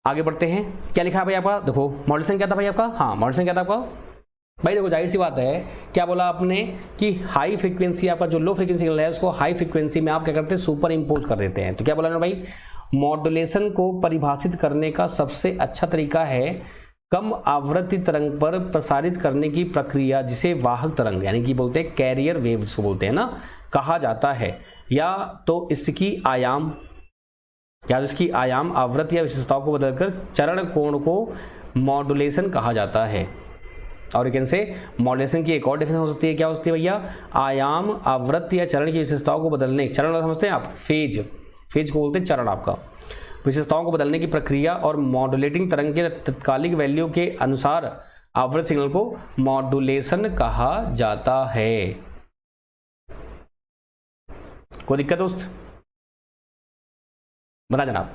आगे बढ़ते हैं, क्या लिखा है भाई आपका, देखो मॉड्यूलेशन क्या था भाई आपका, हाँ मॉड्यूलेशन क्या था आपका भाई, देखो जाहिर सी बात है, क्या बोला आपने कि हाई फ्रीक्वेंसी आपका जो लो फ्रीक्वेंसी सिग्नल है उसको हाई फ्रीक्वेंसी में आप क्या करते हैं, सुपर इम्पोज कर देते हैं। तो क्या बोला ना भाई, मॉड्यूलेशन को परिभाषित करने का सबसे अच्छा तरीका है कम आवृत्ति तरंग पर प्रसारित करने की प्रक्रिया जिसे वाहक तरंग यानी कि बोलते हैं कैरियर वेव जिसको बोलते हैं ना, कहा जाता है, या तो इसकी आयाम आवृत्ति या विशेषताओं को बदलकर चरण कोण को मॉड्यूलेशन कहा जाता है। और यू कैन से मॉड्यूलेशन की एक और डेफिनेशन हो सकती है, क्या हो सकती है भैया, आयाम, आवृत्ति या चरण की विशेषताओं को बदलने, चरण समझते हैं आप, फेज को बोलते हैं चरण, आपका विशेषताओं को बदलने की प्रक्रिया और मॉड्यूलेटिंग तरंग के तत्कालिक वैल्यू के अनुसार आवृत्त सिग्नल को मॉड्यूलेशन कहा जाता है। कोई दिक्कत दोस्त, बता जनाब।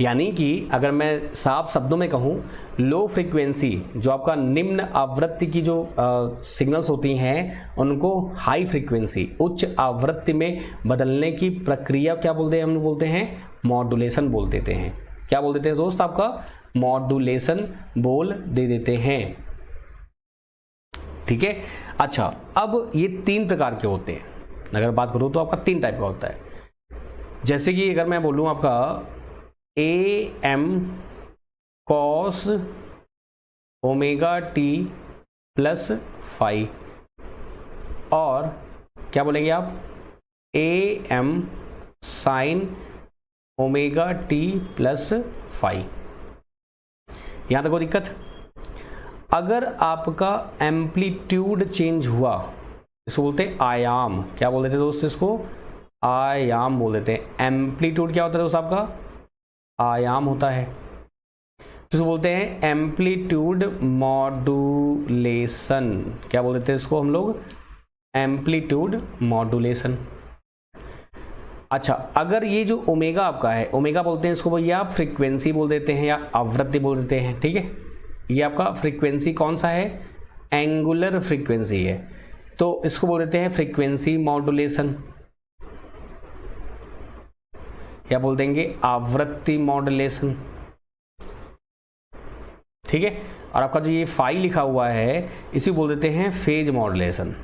यानी कि अगर मैं साफ शब्दों में कहूं, लो फ्रीक्वेंसी जो आपका निम्न आवृत्ति की जो सिग्नल्स होती हैं उनको हाई फ्रीक्वेंसी उच्च आवृत्ति में बदलने की प्रक्रिया क्या बोलते हैं, हम बोलते हैं मॉड्यूलेशन बोल देते हैं। क्या बोल देते हैं दोस्त, आपका मॉड्यूलेशन बोल दे देते हैं। ठीक है, अच्छा अब ये 3 प्रकार के होते हैं, अगर बात करूं तो आपका 3 टाइप का होता है। जैसे कि अगर मैं बोलूं आपका AM cos omega T plus phi, और क्या बोलेंगे आप, AM sine omega T plus phi. यहां तक कोई दिक्कत? अगर आपका एम्पलीट्यूड चेंज हुआ, इसको बोलते हैं आयाम। क्या बोल देते हैं दोस्त, इसको आयाम बोल देते हैं। एम्पलीट्यूड क्या होता है दोस्त, आपका आयाम होता है, इसको बोलते हैं एम्पलीट्यूड मॉड्यूलेशन। क्या बोल देते हैं इसको हम लोग, एम्पलीट्यूड मॉड्यूलेशन। अच्छा, अगर ये जो ओमेगा आपका है, ओमेगा बोलते हैं इसको भैया आप फ्रीक्वेंसी बोल देते हैं या आवृत्ति बोल देते हैं। ठीक है, ये आपका फ्रीक्वेंसी कौन सा है, एंगुलर फ्रीक्वेंसी है, तो इसको बोल देते हैं फ्रीक्वेंसी मॉड्यूलेशन, या बोल देंगे आवृत्ति मॉड्यूलेशन। ठीक है, और आपका जो ये फाई लिखा हुआ है इसी बोल देते हैं फेज मॉड्यूलेशन।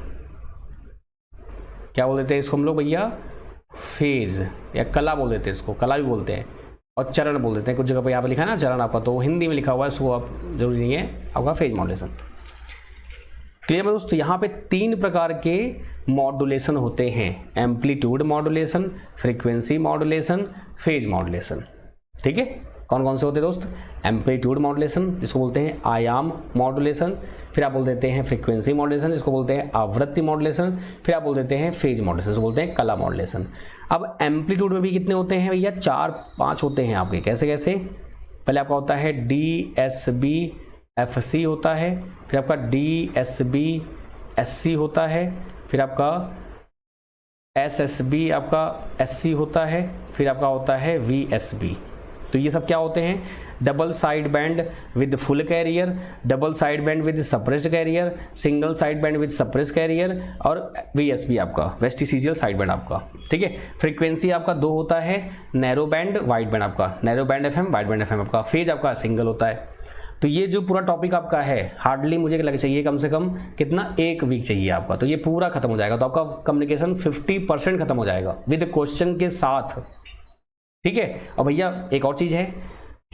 क्या बोल देते हैं इसको हम लोग भैया, फेज या कला बोल देते हैं, इसको कला भी बोलते हैं, और चरण बोल देते हैं। कुछ जगह पर यहाँ पर लिखा है ना चरण आपका, तो हिंदी में लिखा हुआ है, इसको आप जरूरी नहीं है, आपका फेज मॉड्यूलेशन। क्लियर है दोस्तों, यहाँ पे 3 प्रकार के मॉड्यूलेशन होते हैं, amplitude modulation, frequency modulation, phase modulation. ठीक है, कौन कौन से होते हैं दोस्त, एम्पलीट्यूड मॉड्यूलेशन जिसको बोलते हैं आयाम मॉड्यूलेशन, फिर आप बोल देते हैं फ्रीक्वेंसी मॉड्यूलेशन जिसको बोलते हैं आवृत्ति मॉड्यूलेशन, फिर आप बोल देते हैं फेज मॉड्यूलेशन जिसको बोलते हैं कला मॉड्यूलेशन। अब एम्पलीट्यूड में भी कितने होते हैं भैया, 4-5 होते हैं आपके। कैसे कैसे, पहले आपका होता है DSB FC होता है, फिर आपका DSB SC होता है, फिर आपका SSB आपका SC होता है, फिर आपका होता है VSB। तो ये सब क्या होते हैं, double side band with full carrier, double side band with suppressed carrier, single side band with suppressed carrier, और VSB आपका वेस्टिसिजियल साइड बैंड आपका। ठीक है, फ्रीक्वेंसी आपका 2 होता है, नैरो बैंड वाइड बैंड आपका, narrow band FM wide band FM आपका। फेज आपका सिंगल होता है। तो ये जो पूरा टॉपिक आपका है, हार्डली मुझे लगे चाहिए कम से कम कितना, 1 वीक चाहिए आपका, तो ये पूरा खत्म हो जाएगा। तो आपका कम्युनिकेशन 50% खत्म हो जाएगा विद क्वेश्चन के साथ। ठीक है, और भैया एक और चीज़ है,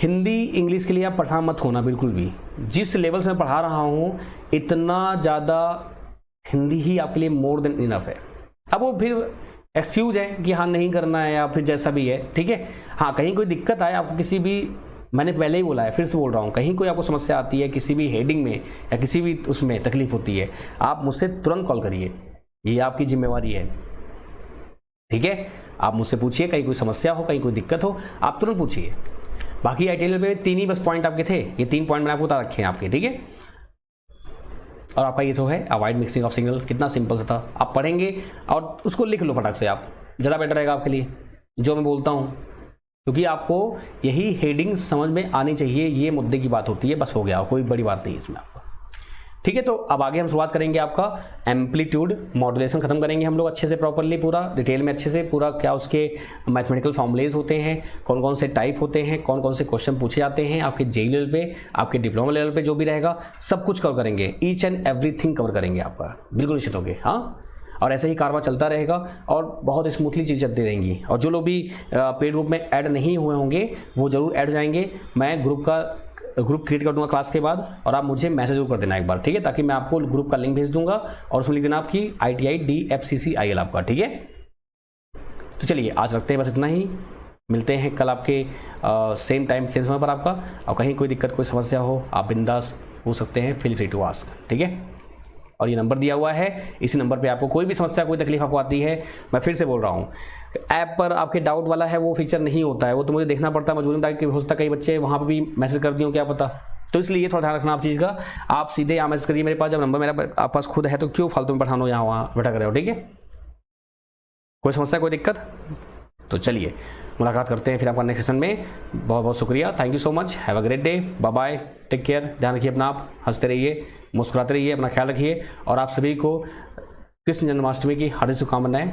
हिंदी इंग्लिश के लिए आप परेशान मत होना बिल्कुल भी। जिस लेवल से मैं पढ़ा रहा हूँ इतना ज़्यादा हिंदी ही आपके लिए मोर देन इनफ है। अब वो फिर एक्सक्यूज है कि हाँ नहीं करना है या फिर जैसा भी है। ठीक है, हाँ कहीं कोई दिक्कत आए आपको, किसी भी, मैंने पहले ही बोला है फिर से बोल रहा हूँ, कहीं कोई आपको समस्या आती है किसी भी हेडिंग में या किसी भी उसमें तकलीफ होती है, आप मुझसे तुरंत कॉल करिए, ये आपकी जिम्मेवारी है। ठीक है, आप मुझसे पूछिए, कहीं कोई समस्या हो, कहीं कोई दिक्कत हो, आप तुरंत पूछिए। बाकी आईटीएल पे 3 ही बस पॉइंट आपके थे, ये 3 पॉइंट मैंने आपको बता रखे हैं आपके। ठीक है, और आपका ये जो है अवॉइड मिक्सिंग ऑफ सिग्नल, कितना सिंपल सा था, आप पढ़ेंगे और उसको लिख लो फटाक से, आप ज़्यादा बेटर रहेगा आपके लिए जो मैं बोलता हूँ, क्योंकि आपको यही हेडिंग समझ में आनी चाहिए, ये मुद्दे की बात होती है, बस हो गया, कोई बड़ी बात नहीं है इसमें आपका। ठीक है, तो अब आगे हम शुरुआत करेंगे आपका एम्पलीट्यूड मॉड्यूलेशन खत्म करेंगे हम लोग अच्छे से, प्रॉपरली पूरा डिटेल में अच्छे से, पूरा क्या उसके मैथमेटिकल फॉर्मूलेज होते हैं, कौन कौन से टाइप होते हैं, कौन कौन से क्वेश्चन पूछे जाते हैं आपके जेई लेवल पे, आपके डिप्लोमा लेवल पे जो भी रहेगा सब कुछ कवर करेंगे, ईच एंड एवरीथिंग कवर करेंगे आपका, बिल्कुल निश्चित होंगे। हाँ, और ऐसे ही कारवां चलता रहेगा और बहुत स्मूथली चीज़ चलती रहेंगी। और जो लोग भी पेड ग्रुप में ऐड नहीं हुए होंगे वो जरूर ऐड हो जाएंगे, मैं ग्रुप क्रिएट कर दूंगा क्लास के बाद, और आप मुझे मैसेज जरूर कर देना एक बार, ठीक है, ताकि मैं आपको ग्रुप का लिंक भेज दूंगा और उसमें लिख देना आपकी ITI DFCCIL आपका। ठीक है, तो चलिए आज रखते हैं बस इतना ही, मिलते हैं कल आपके सेम टाइम सेम समय पर आपका। और कहीं कोई दिक्कत कोई समस्या हो आप बिंदास पूछ सकते हैं, फील फ्री टू आस्क, ठीक है। और ये नंबर दिया हुआ है, इसी नंबर पे आपको कोई भी समस्या, कोई तकलीफ आपको आती है, मैं फिर से बोल रहा हूँ, ऐप पर आपके डाउट वाला है वो फीचर नहीं होता है, वो तो मुझे देखना पड़ता है मजबूरन, ताकि हो सकता है कई बच्चे वहाँ पर भी मैसेज कर दिए क्या पता। तो इसलिए थोड़ा ध्यान रखना आप चीज़ का। आप सीधे यहाँ मैसेज करिए मेरे पास, जब नंबर मेरा आपके पास खुद है तो क्यों फालतू में पठान हो यहाँ वहाँ भटक रहे हो, ठीक है। कोई समस्या, कोई दिक्कत, तो चलिए मुलाकात करते हैं फिर आपका नेक्स्ट सेशन में। बहुत बहुत शुक्रिया, thank you so much, have a great day, bye bye, take care, ध्यान रखिए अपना, आप हंसते रहिए, मुस्कुराते रहिए, अपना ख्याल रखिए। और आप सभी को कृष्ण जन्माष्टमी की हार्दिक शुभकामनाएं।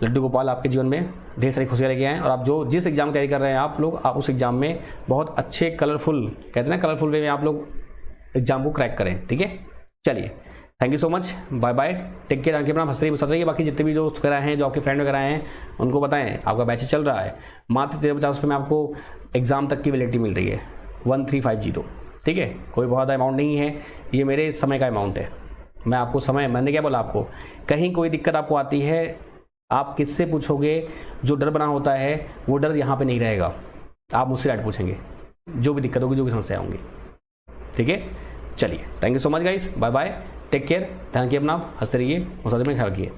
लड्डू गोपाल आपके जीवन में ढेर सारी खुशियाँ लेके आएँ, और आप जो जिस एग्जाम की तैयारी कर रहे हैं आप लोग, आप उस एग्जाम में बहुत अच्छे कलरफुल, कहते हैं ना कलरफुल वे में आप लोग एग्जाम को क्रैक करें, ठीक है। चलिए thank you so much, bye bye, take care, आके अपना हंसते रहिए, मुस्कुराते रहिए। बाकी जितने भी दोस्त वगैरह हैं, जो आपके फ्रेंड वगैरह हैं, उनको बताएं आपका बैच चल रहा है, मात्र 53 रुपये में आपको एग्जाम तक की वैलिडिटी मिल रही है, 1350, ठीक है। कोई बहुत ज़्यादा अमाउंट नहीं है, ये मेरे समय का अमाउंट है। मैं आपको समय, मैंने क्या बोला आपको, कहीं कोई दिक्कत आपको आती है, आप किससे पूछोगे, जो डर बना होता है वो डर यहाँ पे नहीं रहेगा, आप मुझसे डायरेक्ट पूछेंगे, जो भी दिक्कत होगी, जो भी समस्या होंगी, ठीक है। चलिए thank you so much guys, bye bye, take care, ध्यान रखिए अपना, हंसते रहिए, मुस्कुराते रहिए, ख्याल रखिए।